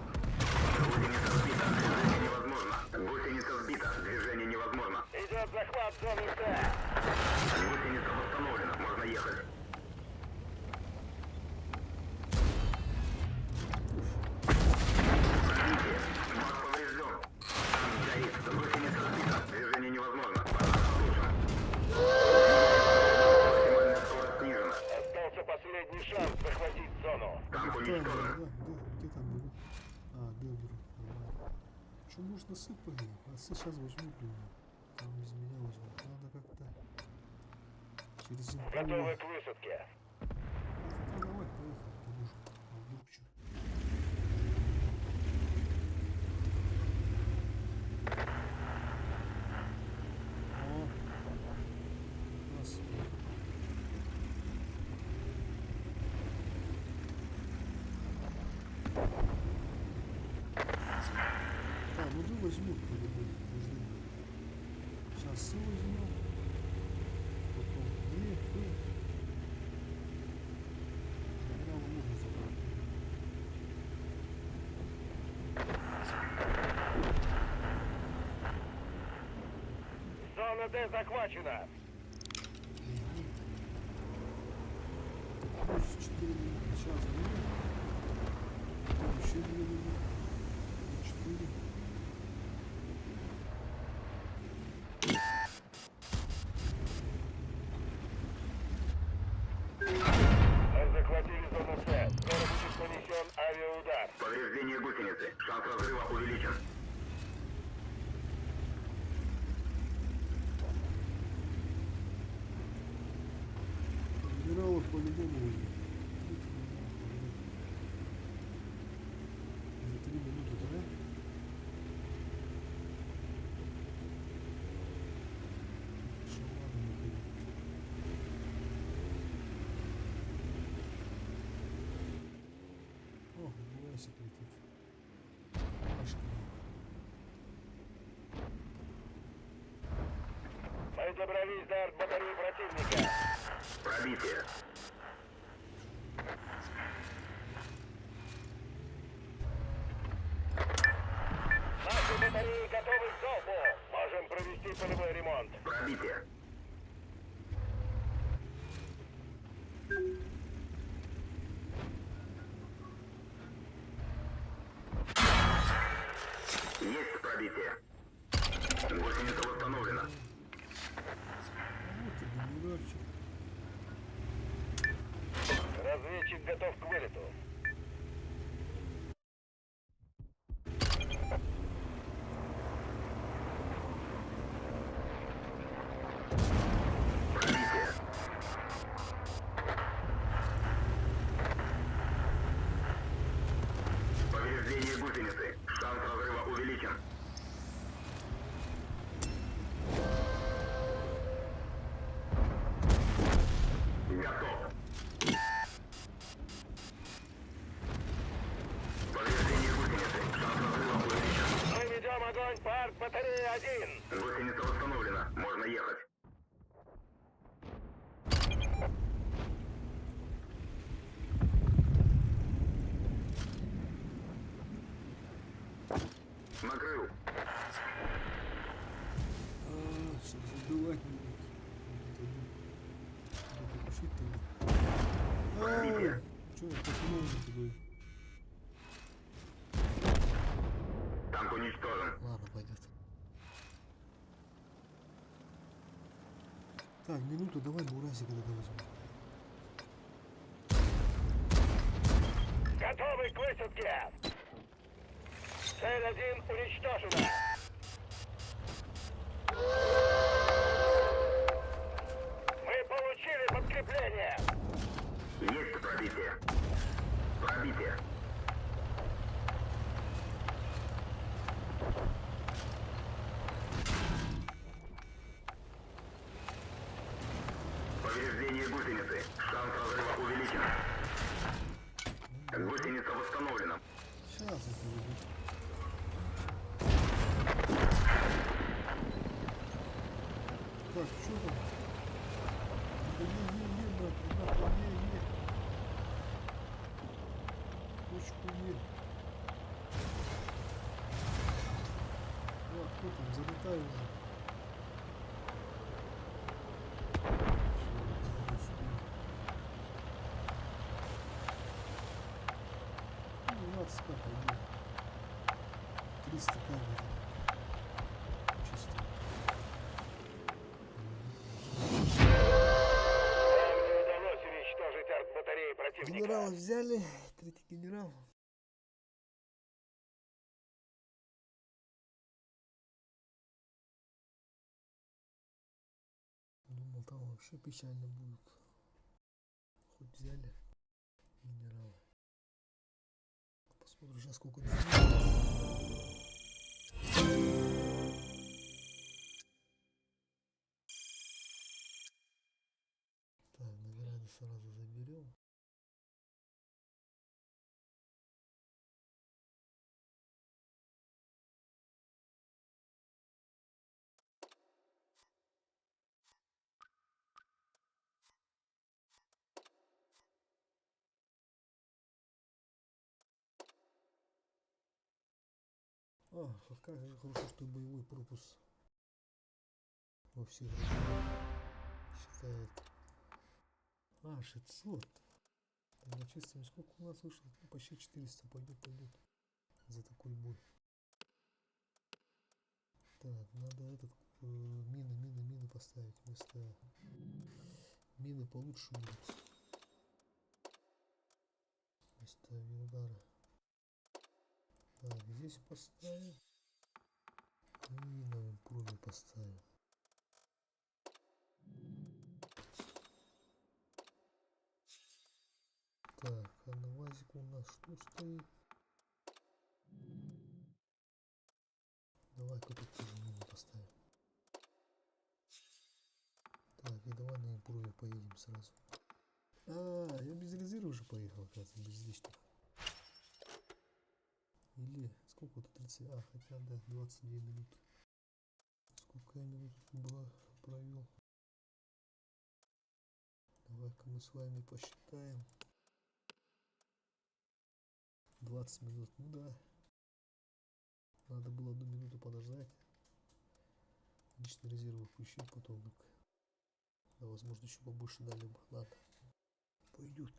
Гусеница сбита. Движение невозможно. Гусеница сбита. Движение невозможно. Идет захват зоны С. Гусеница восстановлена. Можно ехать. Пробитие. Маг поврежден. Горит. Гусеница сбита. Движение невозможно. Парад разрушен. Максимальная скорость снижена. Остался последний шанс захватить зону. Танк Да, уничтожен. где там беру? А, беру. Нормально. Что можно сыпать? А сейчас возьму, блин. Там из меня возьму. Надо как-то через землю. Готовы к высадке. Ну, давай, поехали. Поможем. А вдруг что? О, Сейчас возьмем. Потом F. Минералы можно забрать. Зона Д захвачена. Плюс 4 минуты. Сейчас 2. Потом еще 2 минуты. 4. Мы захватили зону С. Скоро будет нанесен авиаудар. Повреждение гусеницы. Шанс разрыва увеличен. Минералов по-любому возьмем. За 3 минуты, да? Шаманы не ходят. О, бывайся летит. Ашка. Мы добрались до артбатареи противника. Пробитие. Наши батареи готовы к залпу. Можем провести полевой ремонт. Пробитие. Есть пробитие. Гусеница восстановлена. Вот и генеральчик. Разведчик готов к вылету. Пробитие. Повреждение гусеницы. Шанс разрыва увеличен. Готов. Повреждение гусеницы. Шанс разрыва увеличен. Мы ведем огонь по артбатарее 1. Гусеница восстановлена. Можно ехать. Накрыл. Сейчас забивать не будет. Покусить-то. Пробитие. Че, так много туда? Танк уничтожен. Ладно, пойдет. Так, минуту, давай Бурасика тогда возьмем. Готовы к высадке. Цель 1 уничтожена. Мы получили подкрепление. Есть пробитие. Пробитие. Повреждение гусеницы. Шанс разрыва увеличен. Гусеница восстановлена. Сейчас это будет. Так, что там? Да брат, е. Точку е. Вот, кто там, залетай уже. Всё, ну, 20 как пойдет. 300 камер. Чисто. Нам не удалось уничтожить артбатареи противника. Генерала взяли, третий генерал. Думал, там вообще печально будет. Хоть взяли генерала. Посмотрим сейчас сколько Так, награды сразу заберем. А, как же хорошо, что боевой пропуск во всех регионах считает. А, 600. На чистом сколько у нас вышло? Ну, почти 400. Пойдет за такой бой. Так, надо этот мины поставить вместо мины получше будут вместо авиаудара. Так, здесь поставим и на импрове поставим. Так, а на вазику у нас что стоит? Давай-ка тут тоже мину поставим. Так, и давай на импрове поедем сразу. А, я без резерва уже поехал, оказывается, без лишних. Или сколько тут 30? А, хотя да, 22 минуты. Сколько я минут было провел? Давай-ка мы с вами посчитаем. 20 минут, ну да. Надо было 1 минуту подождать. Личный резерв включить, потом так. Да, возможно, еще побольше дали бы. Ладно. Пойдет.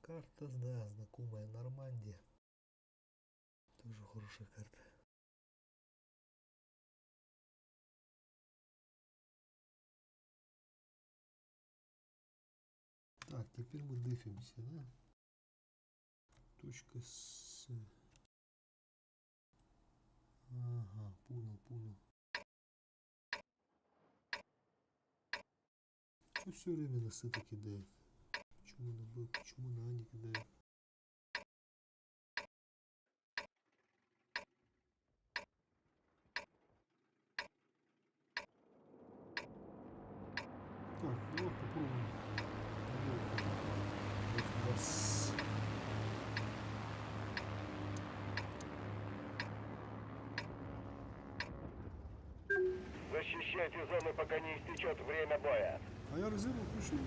Карта, да, знакомая Нормандия. Тоже хорошая карта. Так, теперь мы дефимся, да? Точка с... Ага, понял. Что все время на сета кидает? Почему на Б, почему на А не кидает? Так, ну попробуем. Вот у нас... Защищайте зоны, пока не истечет время боя. А я резерв включил.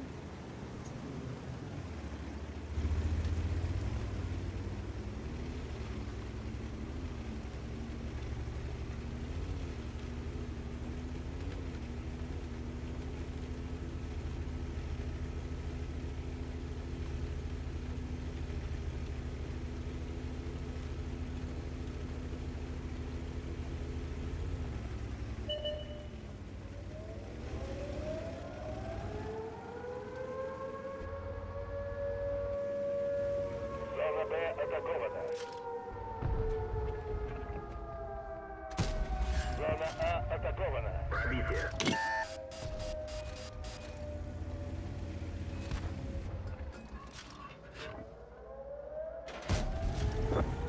Зона Б атакована. Зона А атакована. Пробитие.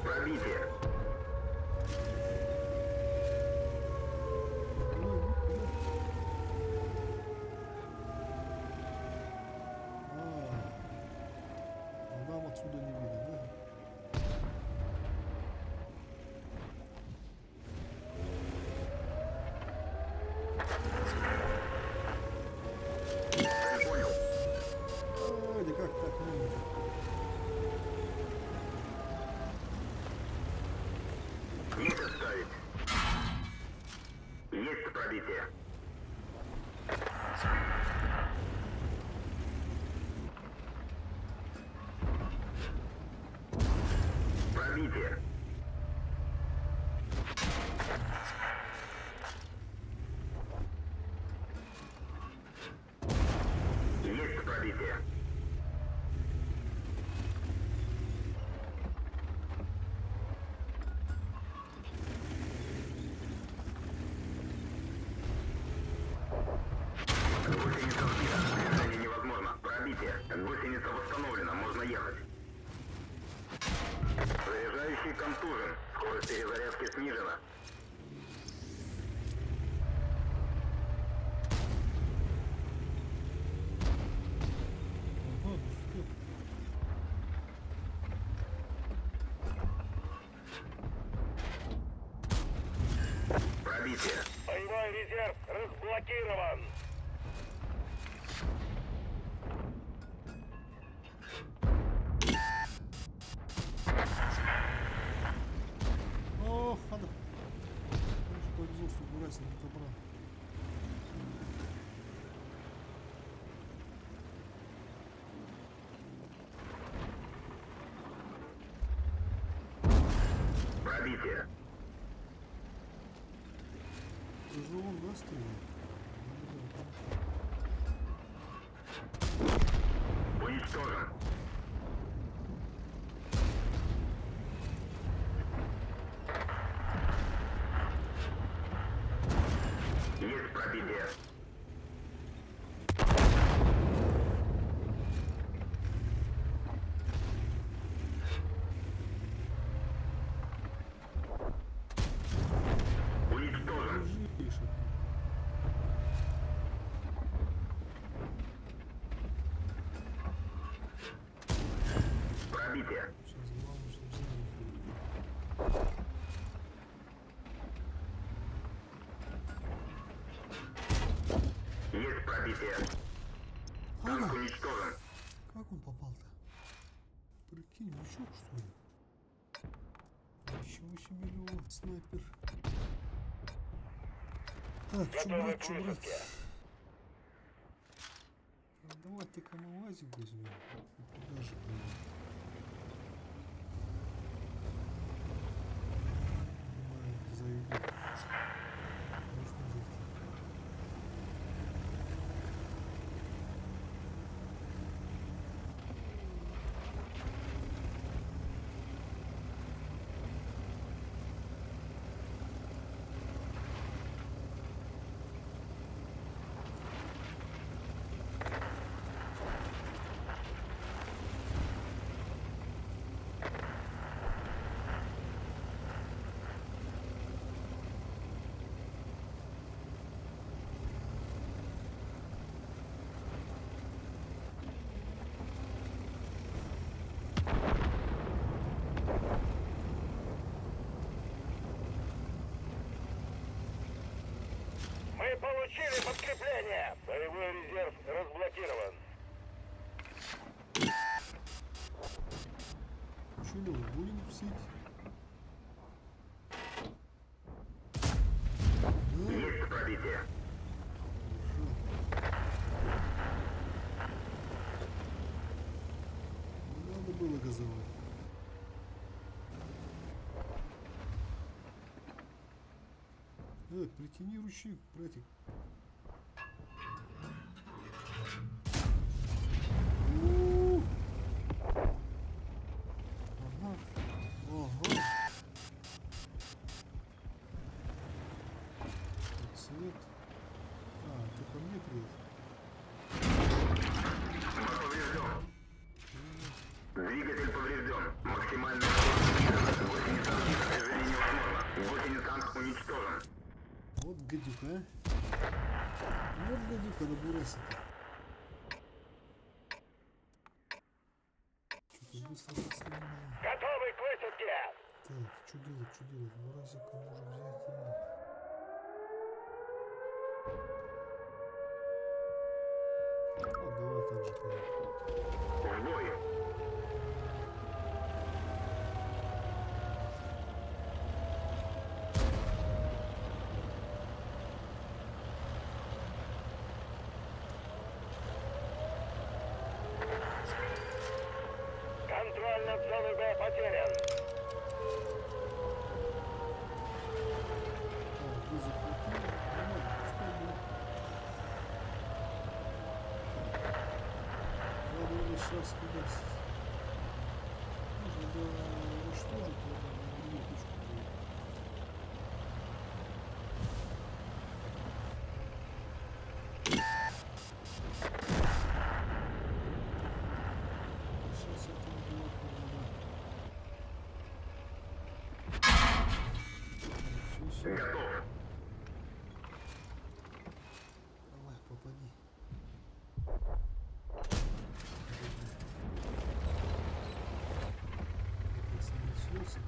Пробитие. А нам отсюда не видно, да? Цель понял. Ой, да как так можно? Есть отставить. Есть пробитие. Пробитие. Есть пробитие. Гусеница сбита. Движение невозможно. Пробитие. Гусеница восстановлена. Можно ехать. Заряжающий контужен. Скорость перезарядки снижена. Ага, успел. Пробитие. Боевой резерв разблокирован. Пробитие. Уже он, да, стреляет? Уничтожен. Есть пробитие. Уничтожен. Жишек. Пробитие. Сейчас главное, чтобы за них было. Есть пробитие. Танк Ага. уничтожен. Как он попал-то? Прикинь, лучок что ли? Ничего себе его снайпер. Так, что Готовы брать, к что брать? высадке. Давайте-ка мы УАЗик возьмем. Даже зайдет. Можно зайти. Мы получили подкрепление. Боевой резерв разблокирован. Что, Лёва, будем псить? Да? Есть пробитие. Не надо было газовать. Притяни ручник, братик. У-у-у. Ага. Ага. Тут свет. А, ты по мне приехал? Поврежден. Двигатель поврежден. Максимальная скорость снижена. Гусеница сбита. Движение невозможно. Гусеницанг уничтожен. Вот гадюка, а. Вот гадюка на бурасике. Что-то быстро подстреляла. Готовы к высадке. Так, что делать, что делать? Бурасика можно взять и... Вот, давай так же поехали. В бой. Контроль над зоной Б потерян. Так, вы захватили. Нормально, пускай будет. Надо его сейчас куда можно до уничтожить, надо на другую точку приехать. Сейчас это будет все. Готов. Давай, попади. Как я сам несется.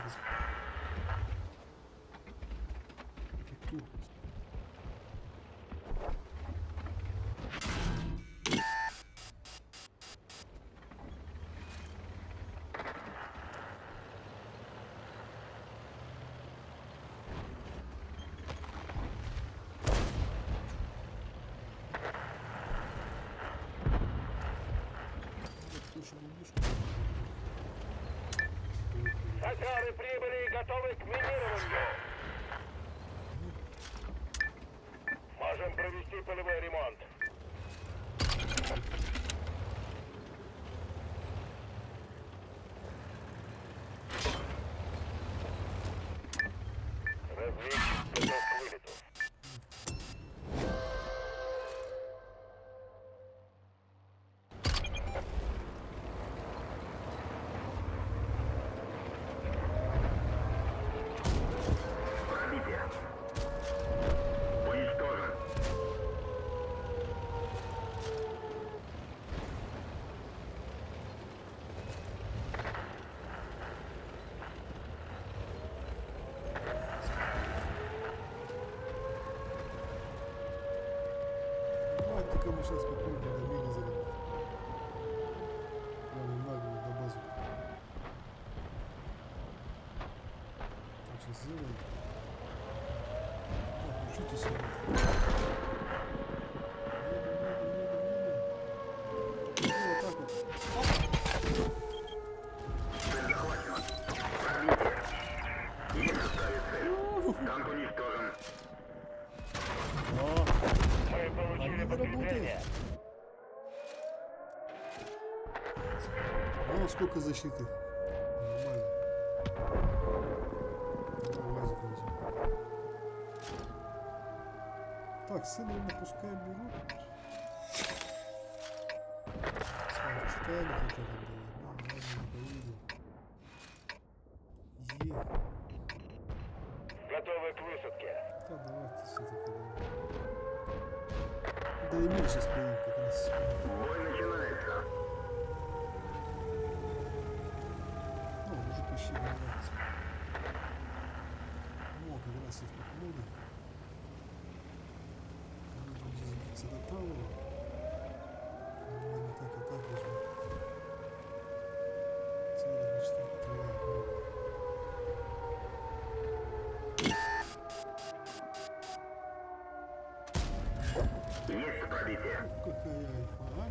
бабушка. Петух. Точно бабушка. Саперы прибыли и готовы к минированию. Можем провести полевой ремонт. Разведчик готов к вылету. Пробитие. Уничтожен. Давайте-ка мы сейчас попробуем на мини залететь. Прямо нагло на базу. Так, сейчас сделаем. Так, учитесь сюда. Едем. Вот так вот. Цель захвачена. Пробитие. Есть составить цель. Танк уничтожен. А, Мы получили Они не подкрепление. о, сколько защиты. Нормально. Давай лазик возьмем. Так, сына пускай берут. Стали хотя бы было. Да, ладно, не поедем. Готовы к высадке. Да, давайте все-таки. Да и мы сейчас поедем как раз. Бой начинается. Ну, уже почти нравится. Ну, как раз их тут много. Нужно забиться до талого. Наверное, так и так возьму. Целая мечта твоя новая. Есть пробитие. Какая альфа, а?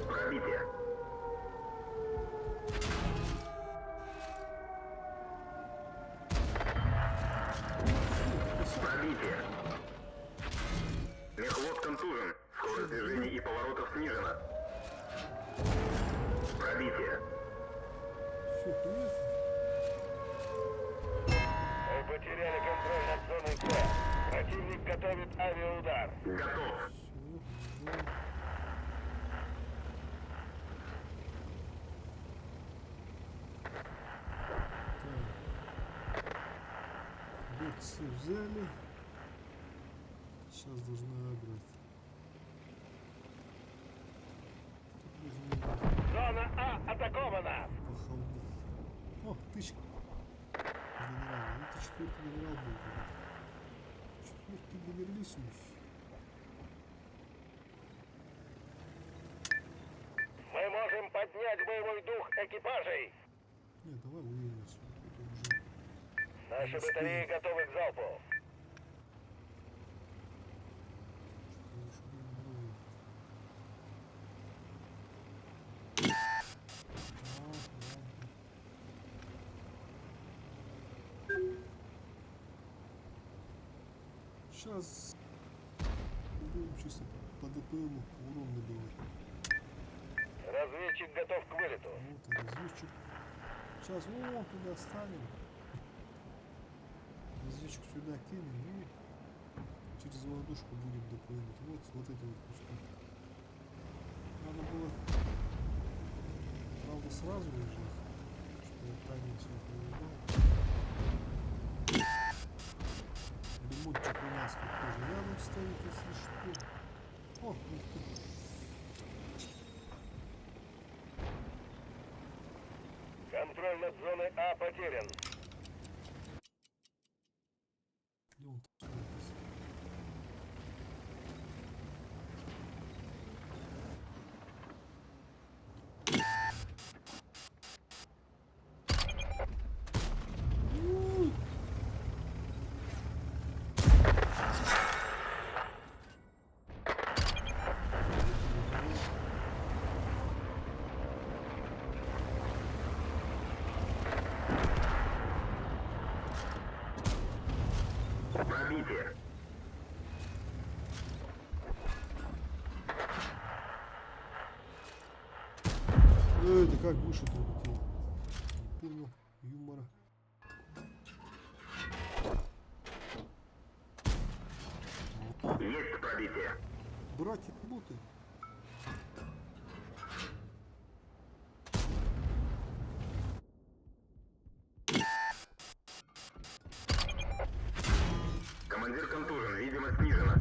Пробитие. Пробитие. Мехвод контужен. Скорость движений и поворотов снижена. Пробитие. Все, привет. Мы потеряли контроль над зоной С. Противник готовит авиаудар. Готов. Все, ждем. Так. Боксы взяли. Сейчас должны играть. Тут возьмем Зона А атакована. похолодить. О, тычка. Генерал. Это четвертый генерал был. Четвертый генералиссимус. Мы можем поднять боевой дух экипажей. Не, давай уедем отсюда. Это уже... Наши батареи готовы к залпу. Что-то еще не новое. Сейчас будем чисто по ДПМу урон набивать. Разведчик готов к вылету. Вот и разведчик. Сейчас вон туда ставим. Разведчик сюда кинем и через воздушку будем ДПМить. Вот эти вот куски. Надо было, правда, сразу уезжать. Что я правильно все повидал. Ремонтчик у нас тут тоже Контроль над зоной А потерян. Где он там смотрится? Пробитие. Да как выше-то улетел? Не понял юмора. Есть пробитие. Братья работают. Командир контужен, видимость снижена.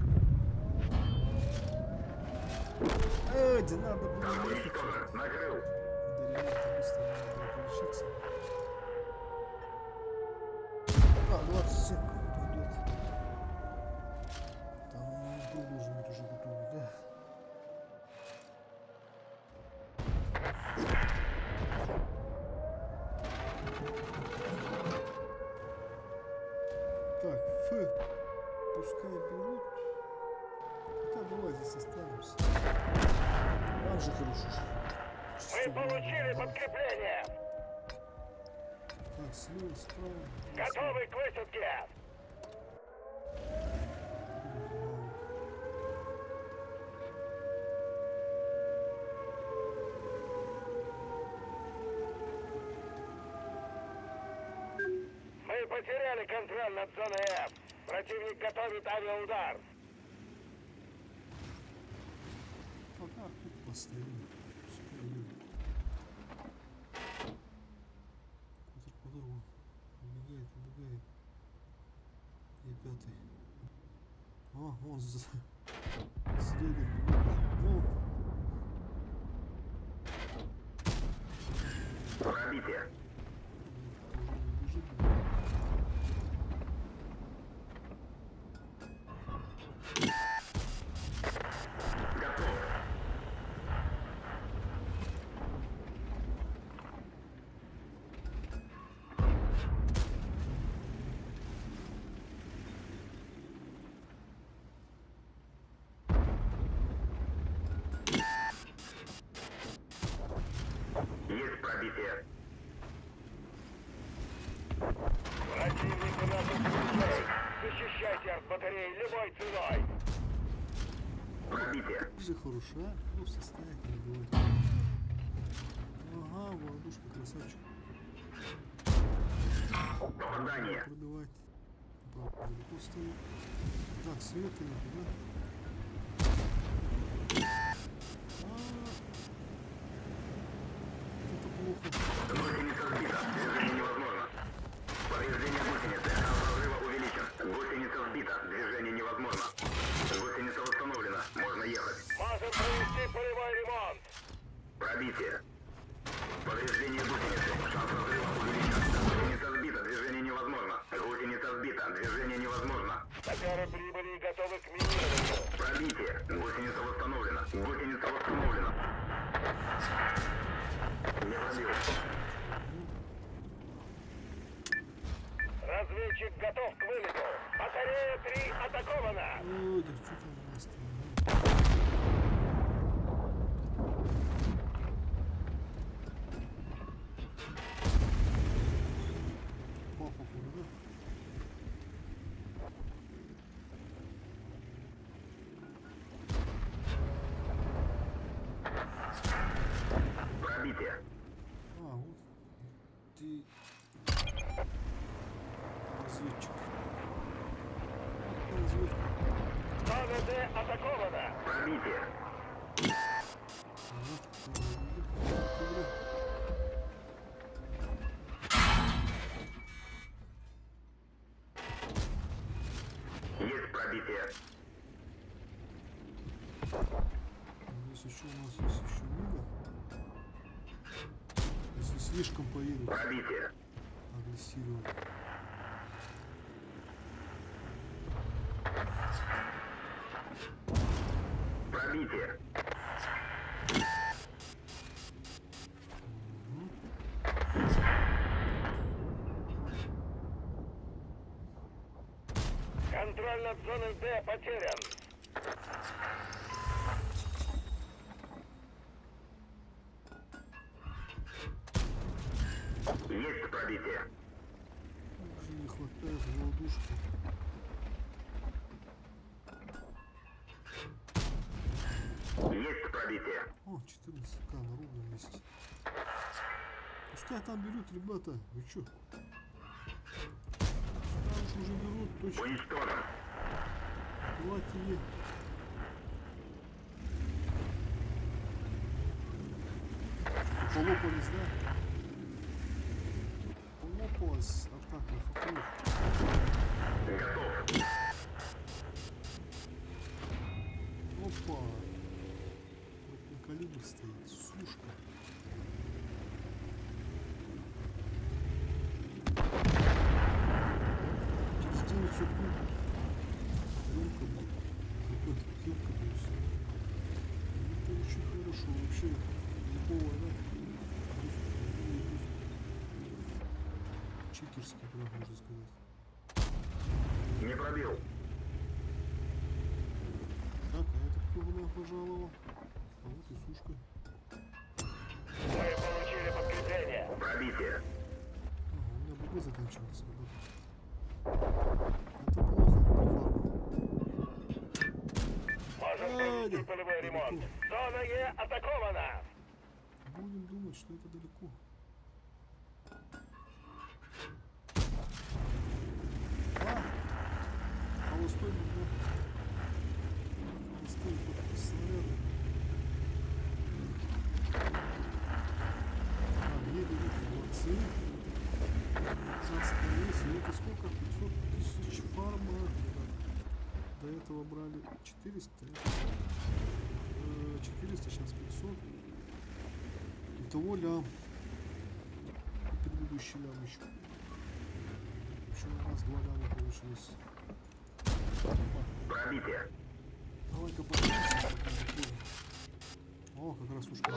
Где надо было Танк ехать. уничтожен. Накрыл. До ремонта быстро надо было полечиться. А, 27 пойдет. Там он должен быть уже готовый, да? Так, пускай берут. Хотя давай здесь останемся. Там же хорошо. Мы получили подкрепление. Так, слева, справа. Готовы к высадке. Мы потеряли контроль над зоной F. Противник готовит авиаудар. Пока тут постоим. Пускай идет. Куда он? Убегает, убегает. Я пятый. А, он следует. О, Пробитие. бежит. Готов. Есть пробитие. Противник у нас исключает. Защищайте артбатареи любой ценой. Пробитие. Как же хорошая. Просто стоять не бывает. Ага, воздушка, красавчик. Попадание. Пробивать. Правда, далеко стоит. Так, света нету, да? Это плохо. Гусеница сбита. Движение невозможно. Повреждение гусеницы. Шанс разрыва увеличен. Гусеница сбита. Движение невозможно. Гусеница восстановлена. Можно ехать. Можем провести полевой ремонт. Пробитие. Повреждение гусеницы. Шанс разрыва увеличен. Гусеница сбита. Движение невозможно. Гусеница сбита. Движение невозможно. Саперы прибыли и готовы к минированию. Пробитие. Гусеница восстановлена. Гусеница восстановлена. Не пробил. Разведчик готов к вылету. Батарея 3 атакована. Ой, да что там у нас там? Папа, да? Пробитие. А, вот ты разведчик. Разведка. Зона Д атакована. Пробитие. Есть пробитие. Здесь еще у нас есть еще мина. Если Слишком поедут Пробитие. агрессировать. Пробитие. Контроль над зоной Д потерян. Есть пробитие. Уже не хватает воздушки. Есть пробитие. О, 14к на ровном месте. Пускай там берут, ребята. Вы чё? Сюда уж уже берут, точно. Уничтожен. Давайте ей. Полопались, да? Полопалась атака хапов. Готов. Опа! Крупный калибр стоит. Сушка. Через 9 секунд. Хилка будет. Хилка, то есть. Это очень хорошо. Вообще, неплохо, да? Читерский, прям можно сказать. Не пробил. Так, а это кто меня пожаловал? А вот и сушка. Мы получили подкрепление. Пробитие. Ага, у меня ББ заканчивается. Это плохо, Можем провести полевой ремонт. Зона Е атакована. будем думать, что это далеко. А! Холостой ББ. Холостой под снарядом. А, мне берут молодцы. 15 комиссий. Это сколько? 500 тысяч фарма. До этого брали 400. 400, сейчас 500. Итого лям. И предыдущий лям еще. В общем, у нас 2 ляма получилось. Пробитие. Давай-ка поднимемся. О, как раз ушко.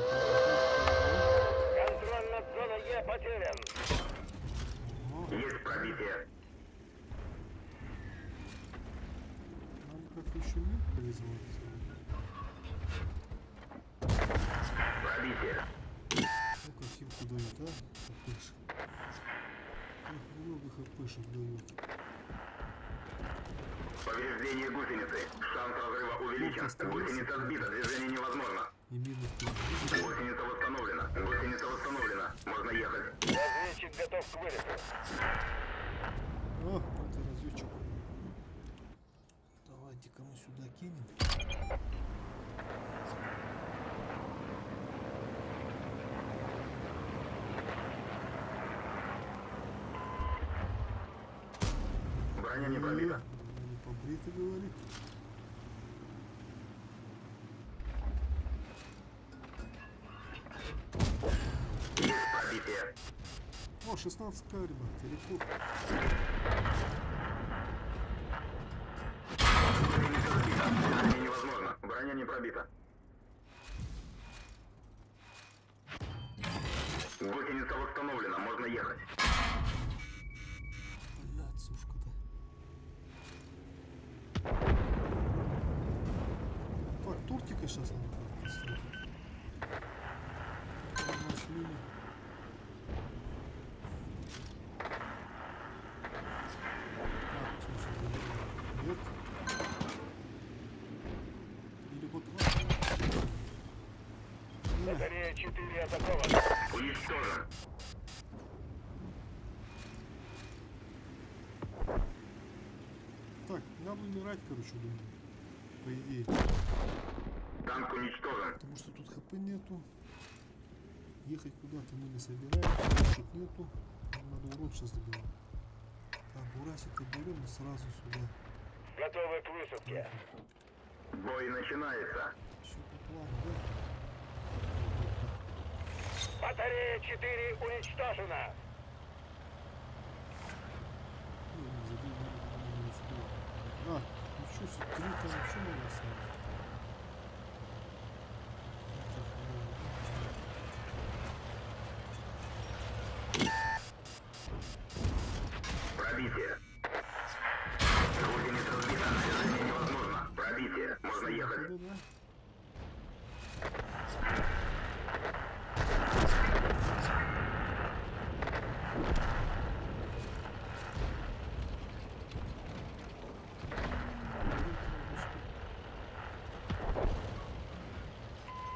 Контроль над зоной Е потерян. Есть пробитие. Надо как-то еще мир повезло. Пробитие. Ну, как хилку дают, а? Хпшек. Как много хпшек дают. Повреждение гусеницы. Шанс разрыва увеличен. Гусеница сбита. Движение невозможно. И минус Гусеница восстановлена. Гусеница восстановлена. Можно ехать. Разведчик готов к вылету. О, это разведчик. Давайте-ка мы сюда кинем. Броня не пробита. Не побрита, говорит. Есть пробитие. О, 16к, ребят, далеко. Гусеница сбита. Движение невозможно. Броня не пробита. Гусеница восстановлена. Можно ехать. Блядь, сушка-то. Так, тортика сейчас надо как-то ставить. У нас мини. Так, слушай, нет. Или вот Батарея 4 атакована. Уничтожен. так, надо умирать, короче, думаю. По идее. Танк уничтожен. Потому что тут хп нету. Ехать куда-то мы не собираемся, ничего нету. Нам надо урон сейчас добивать. Так, бурасика берем и сразу сюда. Готовы к высадке. Бой начинается. Все по плану, да? Батарея 4 уничтожена. Ну, не забыл, не успел. А, ничего себе, 3 там вообще не осталось. Пробитие. Гусеница сбита, движение невозможно. Пробитие. Можно ехать. Туда, да?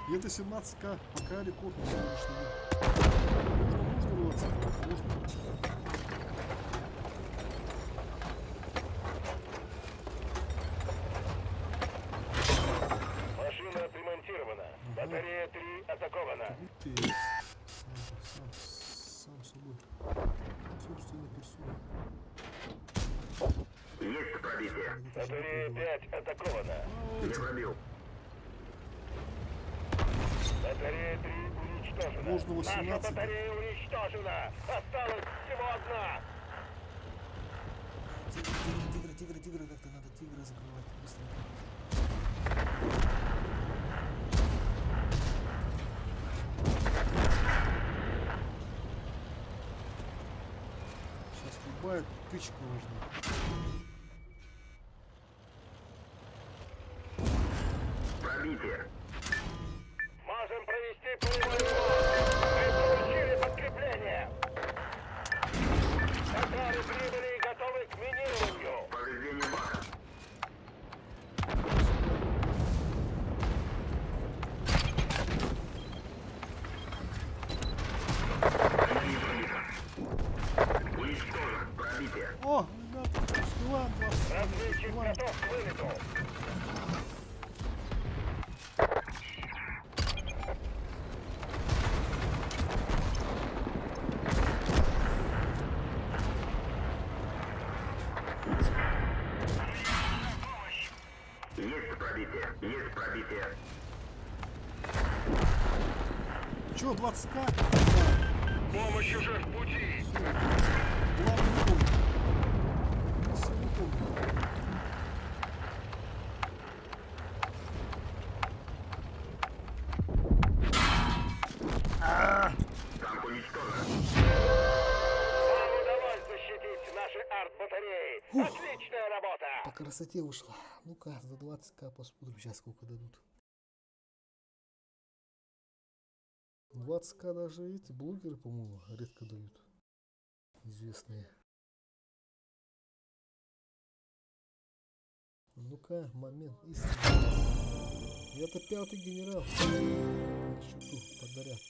И это 17к, пока рекорд на сегодняшний день. Можно рваться? Можно. Машина отремонтирована. Батарея 3 атакована. Ух ты. Сам собой. Собственной персоной. Есть пробитие. Батарея 5 атакована. Не пробил. Батарея 3 уничтожена. Можно 18. Наша батарея уничтожена. Осталась всего одна. Тигры, как-то надо тигры закрывать быстренько. Сейчас любая тычка важна. Пробитие. Можем провести полевой ремонт. Мы получили подкрепление. Татары прибыли и готовы к минированию. Повреждение бака. Не пробито. Уничтожен. Пробитие. О, ребята, успеваем 20. Разведчик Успеваем. готов к вылету. Есть пробитие. Есть пробитие. Че, 20к? Помощь уже в пути. Главный не помню. Все не помню. Танк уничтожен. Вам удалось защитить наши арт-батареи. Отличная работа. По красоте вышло. Ну-ка, за 20к посмотрим сейчас сколько дадут. 20к даже эти блогеры, по-моему, редко дают. Известные. Ну-ка, момент истины. Это 5-й генерал. На счету подарят.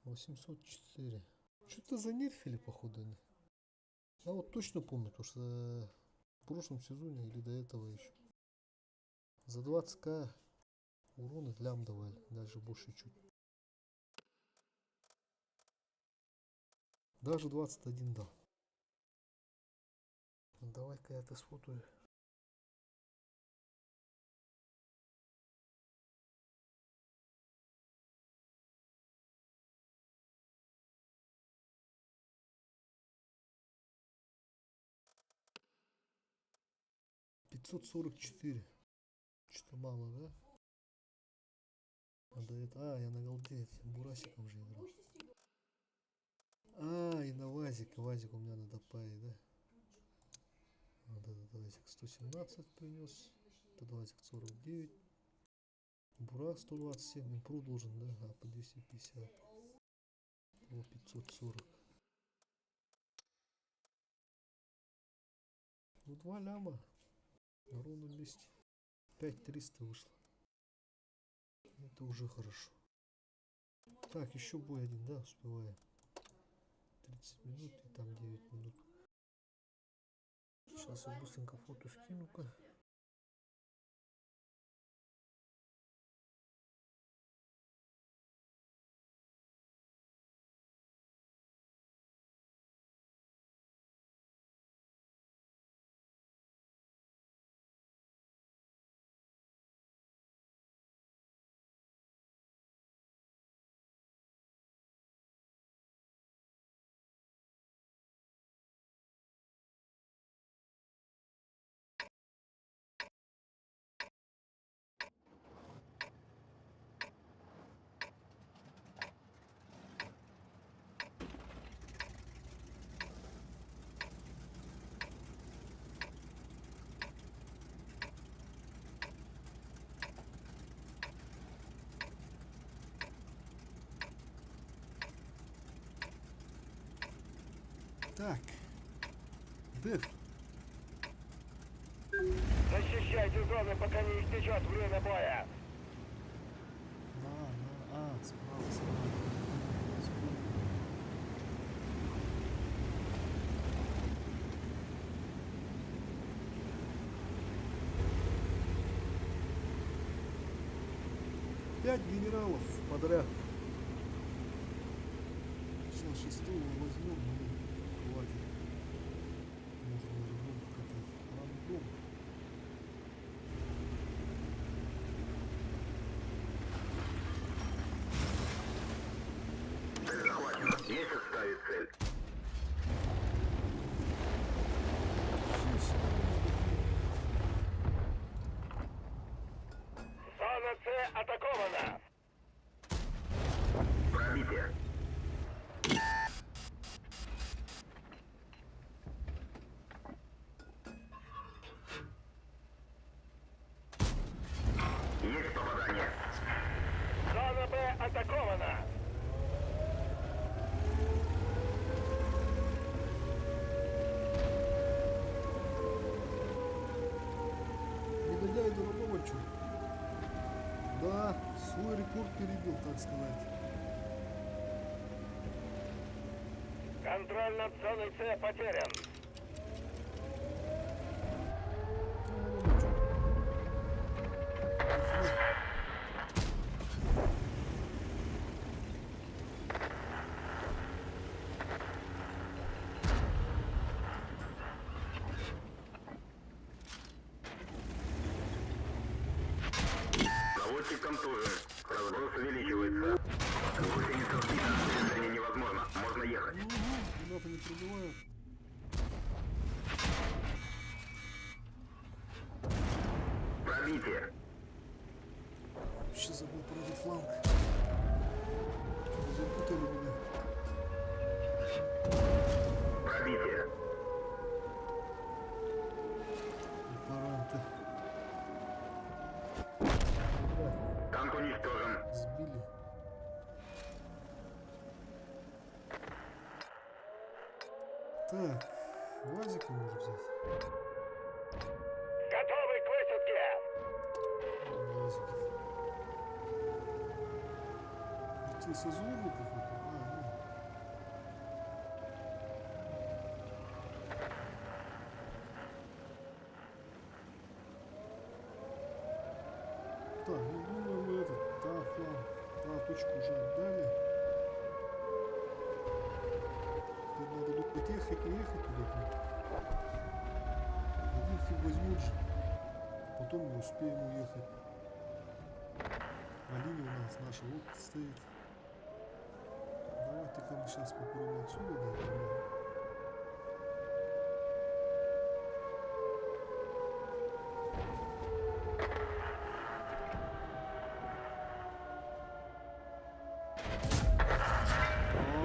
804. Что-то занерфили, походу, они. Я вот точно помню, потому что в прошлом сезоне или до этого еще. За 20к урона лям давали, даже больше чуть. Даже 21 дал. Ну, давай-ка я это сфотою. $544. Что-то мало, да? А до этого... А, я на голде этим бурасиком же играл. А, и на вазик. Вазик у меня надо паять, да? Вот этот вазик 117 принес. Этот вазик 49. Бурак 127. Импру должен, да? А, по 250. По 540. Ну, 2 ляма. На ровном месте. 5300 вышло. Это уже хорошо. Так, еще бой один, да, успеваем. 30 минут и там 9 минут. Сейчас я быстренько фото скину-ка. Так. Деф. Защищайте зоны, пока не истечет время боя. Справа, справа. Пять генералов подряд. Сейчас шестого возьмем, ну, хватит. Можно уже дом покатать. Рандом. Цель захвачена. Есть оставить цель. Зона С атакована. Пробитие. Есть попадание. Зона Б атакована. Негодяй Дорогобычу. Да, свой рекорд перебил, так сказать. Контроль над зоной С потерян. Наводчик контужен. Разброс увеличивается. Гусеница сбита. Движение невозможно. Можно ехать. Ребята не пробивают. Пробитие. Вообще забыл про этот фланг. Запутали меня. Пробитие. Аппаранты. Танк уничтожен. Сбили. Так, УАЗика можно взять. Готовы к высадке. УАЗики. Эти созоры какой-то. Так, ну думаю мы этот, точку уже отдали. Тут надо думать ехать, не ехать туда. Один фиг возьмут же. Потом мы успеем уехать. А линия у нас наша вот стоит. Давайте-ка мы сейчас попробуем отсюда дойти.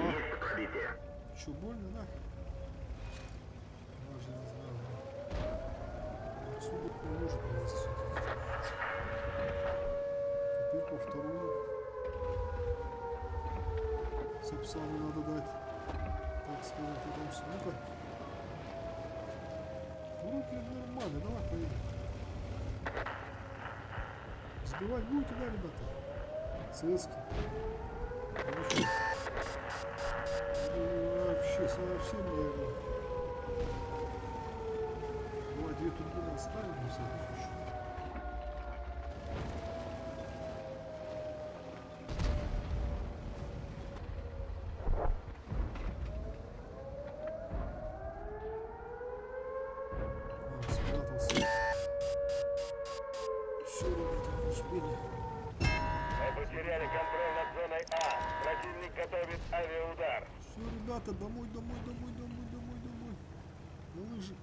Есть пробитие. Что, больно, да? Даже не знаю. Отсюда не может нас судить. Теперь по второму. Сапсану надо дать. Так сказать, потом все. Ну-ка. Руки нормально, давай поедем. Сбивать будете, да, ребята? Советский. Вообще совсем не играл. Давай 2 турбины оставим на всякий случай. Спрятался. Все, ребята, не успели. Мы потеряли контроль над зоной А. Противник готовит авиаудар. Все, ребята, домой. На лыжи.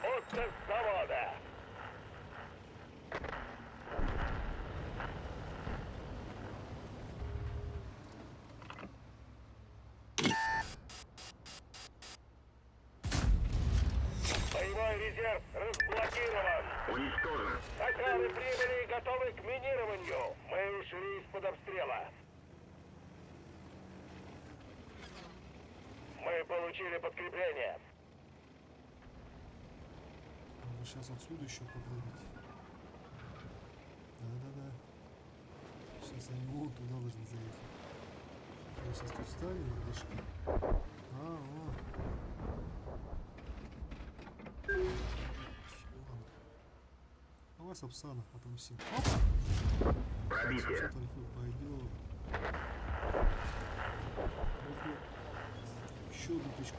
Отцеп завода. Боевой резерв разблокирован. Уничтожен. Охраны прибыли и готовы к минированию. Мы ушли из-под обстрела. Мы получили подкрепление. Надо сейчас отсюда еще попробовать. Да-да-да. Сейчас они вон туда должны заехать. Я сейчас тут встали рядышком. Ладно. Давай Сапсана отомсим. Пробитие. Пойдем. Еще одну точку.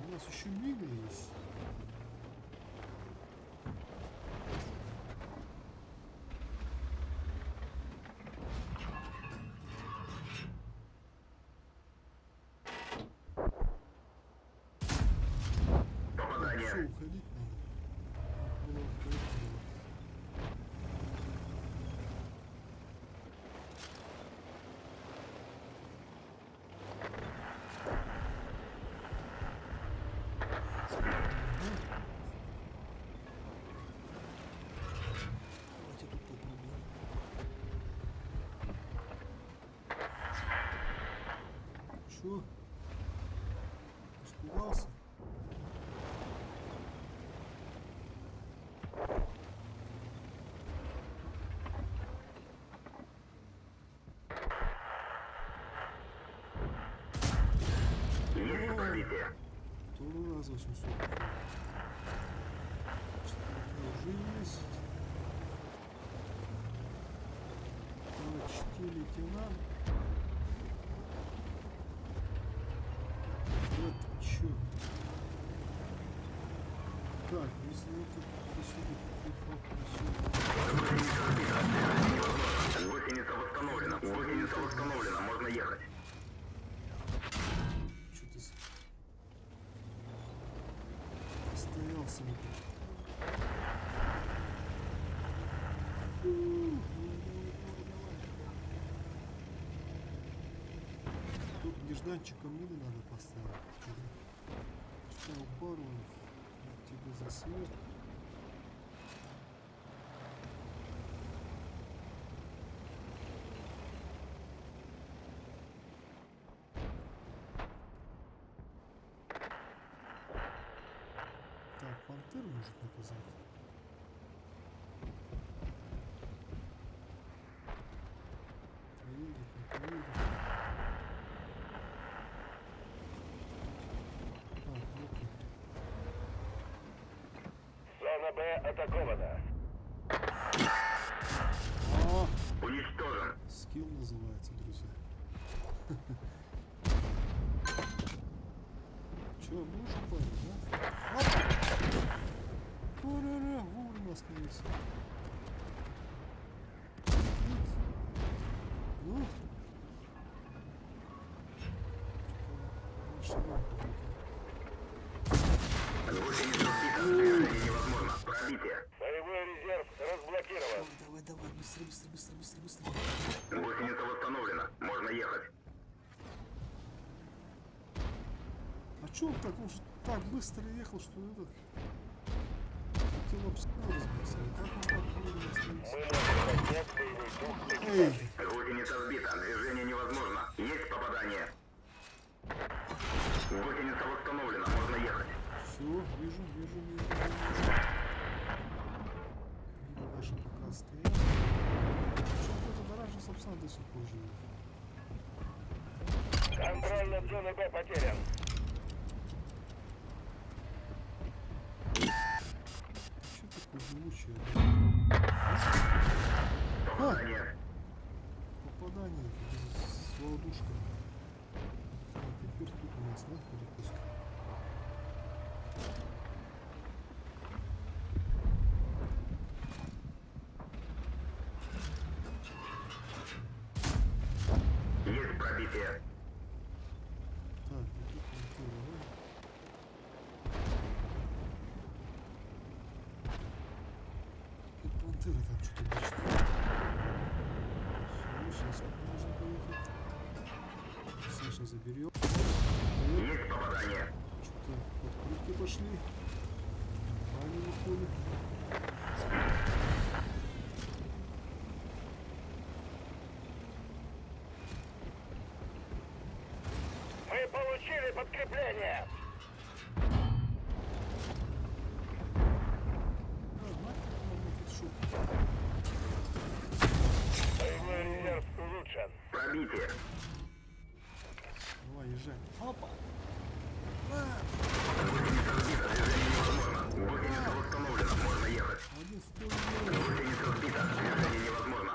У нас еще мины есть. Попадание. Все, уходить надо. Было уходить было. Давайте тут попробуем. Что? Испугался? Есть пробитие. Второй раз 800. Уже есть. Почти лейтенант. Вот чё. Так, если это посюда. Гусеница восстановлена. Гусеница восстановлена. Можно ехать. Что ты стоялся? Тут нежданчиком мины надо поставить. Поставил пару. Тебе за свет. Так, пантер может наказать. Поедет, не поедет. Ну-ка. Зона Б атакована. А, Уничтожен. скилл называется, друзья. Че, будешь упасть, да? Ура-ра, вовремя остановился. Ну? Гусеница сбита. Движение невозможно. Пробитие. Боевой резерв разблокирован. Давай, давай, быстро. Гусеница восстановлена. Можно ехать. А чё он так? Он же так быстро ехал, что этот... Хотел об стену разбиться. Как он так вовремя остановился? Мы можем поднять боевой дух. Эй! Гусеница сбита. Движение невозможно. Есть попадание. Гусеница восстановлена. Можно ехать. Все, вижу. Видно, наши пока стоят. Что-то это дороже Сапсан до сих пор живет. Контроль над зоной Б потерян. Что такое живучее? Попадание. Попадание с володушкой. А теперь тут у нас, да, перепуск. Есть пробитие. Так, вот тут пантера, да? Теперь пантера там что-то мечтает. Все, сейчас можно поехать. Саша заберет. Есть попадание. Что-то подкрутки пошли. Ваня выходит. подкрепление! Боевой резерв улучшен. Пробитие. Давай, езжай. Опа! Сбито, движение невозможно. Гусеница установлена, можно ехать. Один в поле. Гусеница сбита, движение невозможно.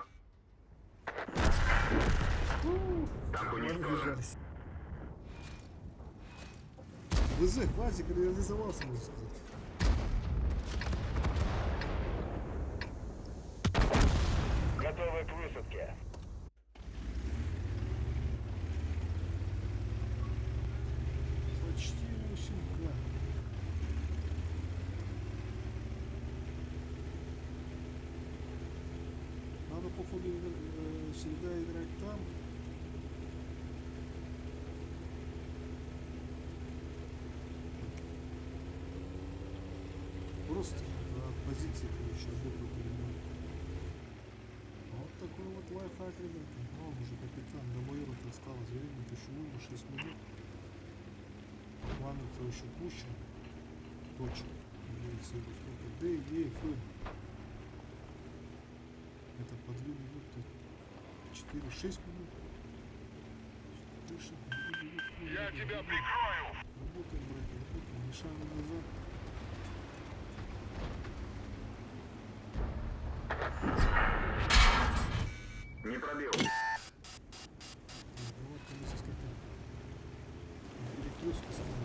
Танк уничтожен. Разбежались. ВЗ, Вазик реализовался, можно сказать. Готовы к высадке. Почти 8К. Надо, походу, всегда играть там. Просто от позиции, короче, работу перемотать. Вот такой вот лайфхак, ребята. О, уже капитан, до майора-то осталось времени, еще нужно 6 минут. Планов-то еще куча. Точек. Всего сколько? Д, Е, Ф. Это по 2 минуты. 4-6 минут. 4-6 минут. Я тебя прикрою! Работаем, братья, работаем. Ни шагу назад. Не пробил. Вот мы здесь как-то перекрестки ставим.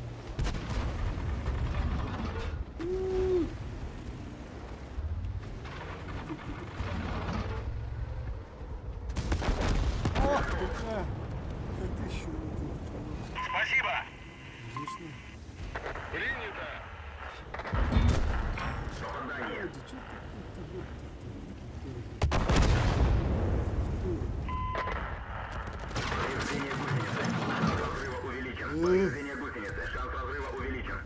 О, какая! Как еще это? Спасибо! Конечно. Принято! Попадание. Вроде, чё ты Повреждение гусеницы. Шанс разрыва увеличен. Повреждение гусеницы. Шанс разрыва увеличен.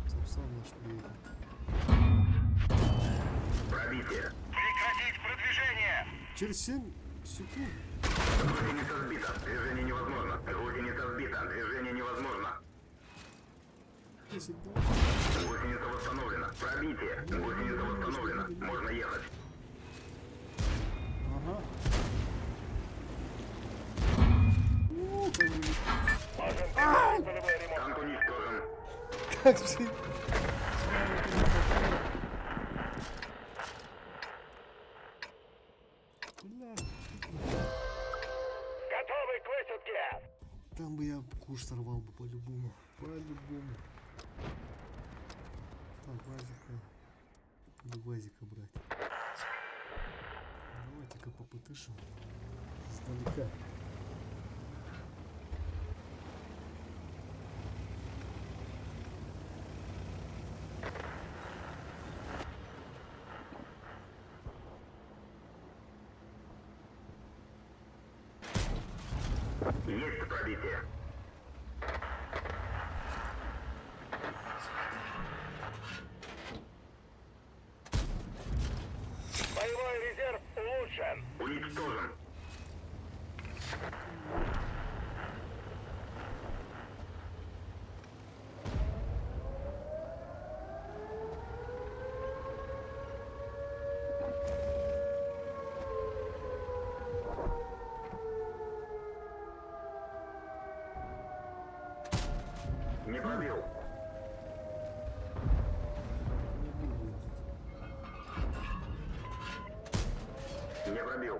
Сапсан наш приедет. Пробитие. Прекратить продвижение! Через 7 секунд. Гусеница сбита. Движение невозможно. Гусеница сбита. Движение невозможно. 10, 2. Гусеница восстановлена. Пробитие. Гусеница восстановлена. Можно ехать. Ага. Как же... Можем перейти полевой ремонт. Танк уничтожен. Как же... Бля, Готовы к высадке! там бы я куш сорвал бы по-любому. По-любому. Так, Вазика. Буду Вазика брать. Давайте-ка попытышим. Сдалека. Есть пробитие. Боевой резерв улучшен. Уничтожен. Не пробил. Не пробил.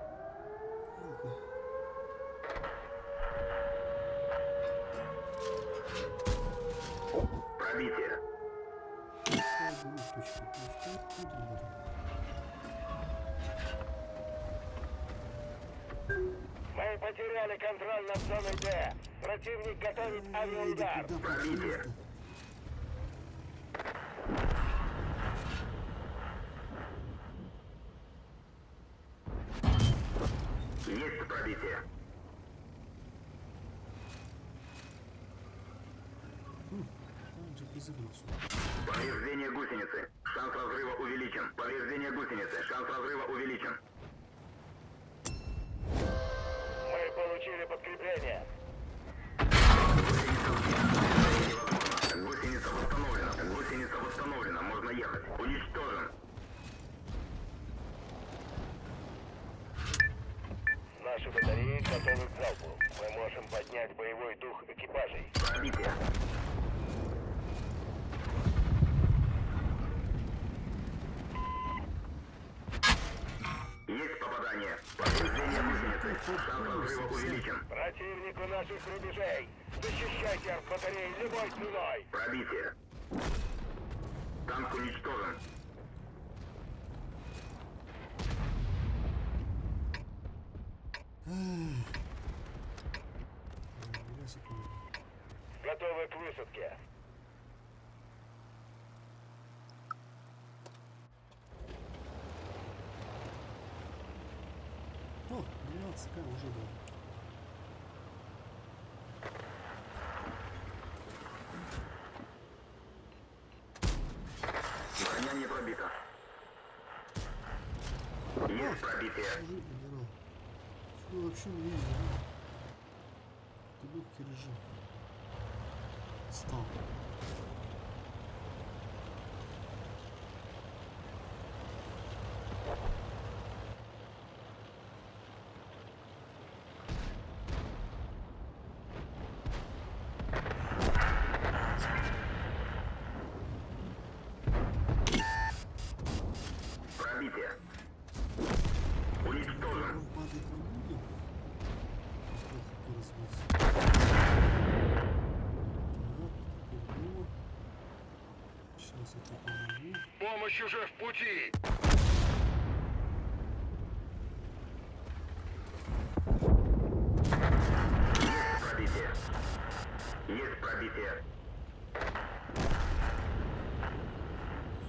Пробитие. Мы потеряли контроль над зоной Д. Противник готовит авиаудар. Пробитие. Есть пробитие. Там же призывался. Повреждение гусеницы. Шанс разрыва увеличен. Повреждение гусеницы. Шанс разрыва увеличен. Мы получили подкрепление. Гусеница восстановлена. Гусеница восстановлена. Можно ехать. Уничтожен. Наши батареи готовы к залпу. Мы можем поднять боевой дух экипажей. Пробитие. Есть попадание. Повреждение гусеницы. Шанс разрыва увеличен. Противник у наших рубежей. Защищайте артбатареи любой ценой. Пробитие. Танк уничтожен. Готовы к высадке. О, 12к уже, да. Броня не пробита. Есть пробитие. Уже генерал. Что вообще не видно, да? Это легкий режим. Стал. Пробитие. Уничтожен. Он падает на ноги. Плохо разбился. Так, теперь сейчас это помогу. Помощь уже в пути. Есть пробитие. Есть пробитие.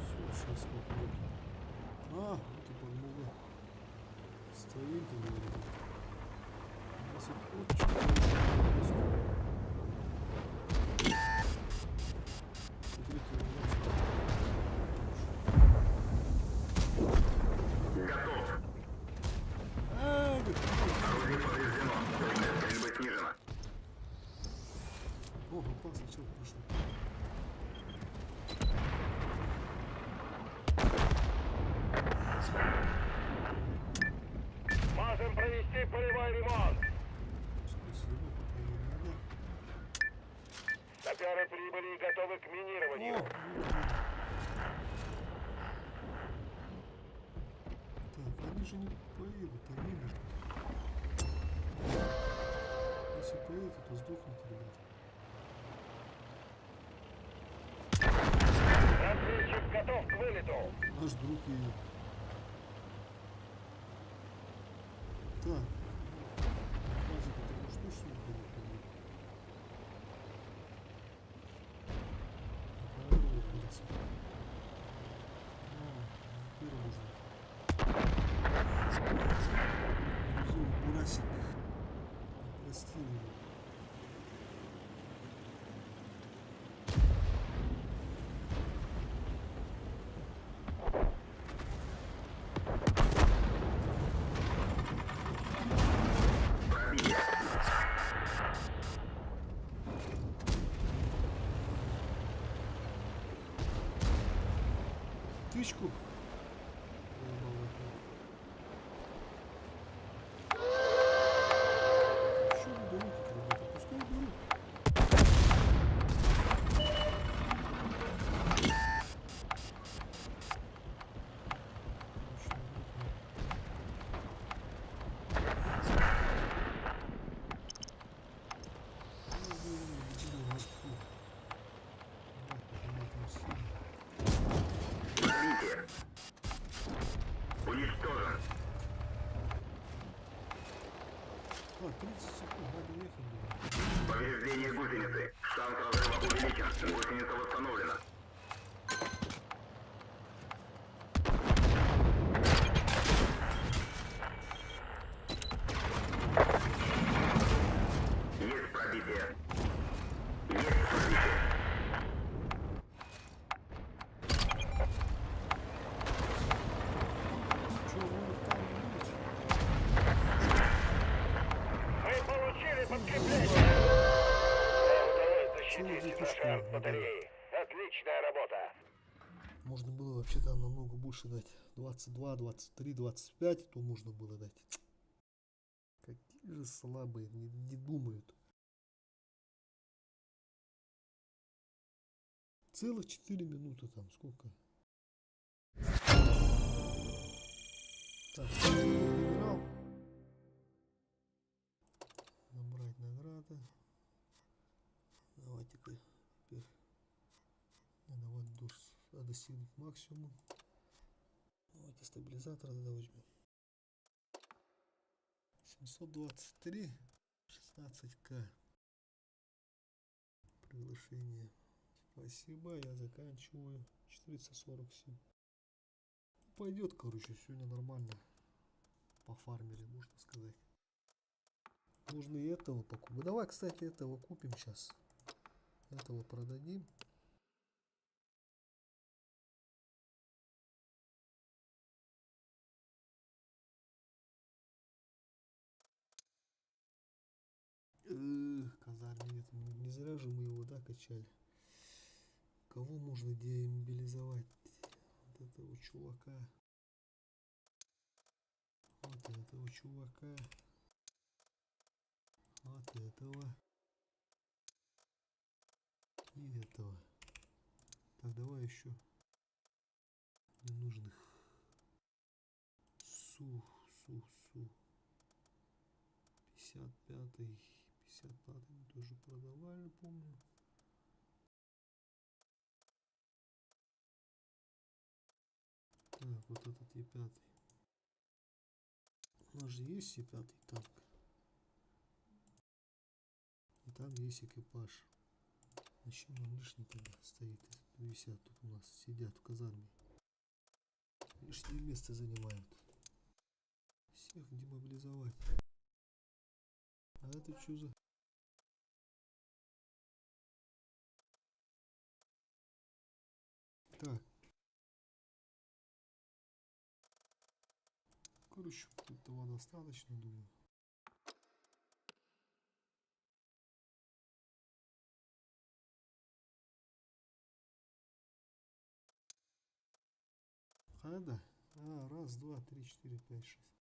Все, сейчас попробуем. А, вот и подмога. Стоит и говорит. У нас вот очень много. Смотрите, у нас Готов. да. Орудие повреждено. Точность стрельбы снижена. О, опасный человек пришел. Можем провести полевой ремонт. Спасибо, пока не надо. Саперы прибыли и готовы к минированию. Так, они же не поедут, они же. Если поедут, то сдохнут, ребята. Разведчик готов к вылету. Наш друг едет. Так. Базик, это уж точно не ходит по ней. Какая его курица? О, теперь можно. Внизу бурасик. Прости меня. Пробитие. Тычку. Что вы думаете, ребята? Пускай берут. Пробитие. Уничтожен. Так, 30 секунд, надо ехать. Повреждение гусеницы. Шанс разрыва увеличен. Гусеница восстановлена. Есть пробитие. Есть пробитие. Что, вы там не будете? Мы Отличная работа. Можно было вообще там намного больше дать. 22, 23, 25, то можно было дать. Какие же слабые, не думают. Целых 4 минуты там, сколько? Так, генерал. Набрать награды. Давайте-ка теперь надо вот достигнуть максимум. Давайте стабилизатор тогда возьмем. 723, 16к. Приглашение. Спасибо, я заканчиваю. 447. Пойдет, короче, сегодня нормально. Пофармили, можно сказать. Можно и этого покупать. Давай, кстати, этого купим сейчас. Этого продадим. Казарме нет. Не зря же мы его, да, качали. Кого можно демобилизовать? Вот этого чувака. Вот этого чувака. Вот этого. И этого. Так, давай еще ненужных. Су. 55-й. 55-й мы тоже продавали, помню. Так, вот этот Е5. У нас же есть Е5 танк. И там есть экипаж. Зачем нам лишний тогда стоит? Висят тут у нас, сидят в казарме. Лишнее место занимают. Всех демобилизовать. А это что за... Так. Короче, этого достаточно, думаю. Да. Раз, два, три, четыре, пять, шесть.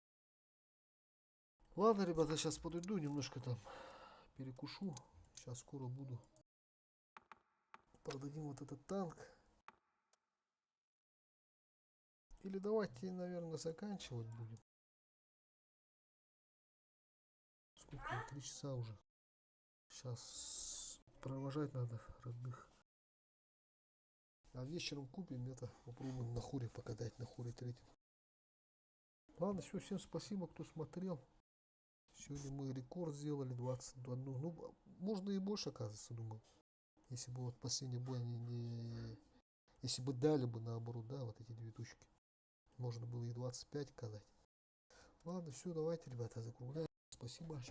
Ладно, ребята, сейчас подойду, немножко там перекушу. Сейчас скоро буду. Продадим вот этот танк. Или давайте, наверное, заканчивать будем. Сколько? 3 часа уже. Сейчас провожать надо родных. А вечером купим это. Попробуем на хуре покатать, на хуре третьем. Ладно, все, всем спасибо, кто смотрел. Сегодня мы рекорд сделали 21. Ну, можно и больше, оказывается, думал. Если бы вот последний бой если бы дали бы наоборот, да, вот эти две точки. Можно было и 25 казать. Ладно, все, давайте, ребята, закругляем. Спасибо.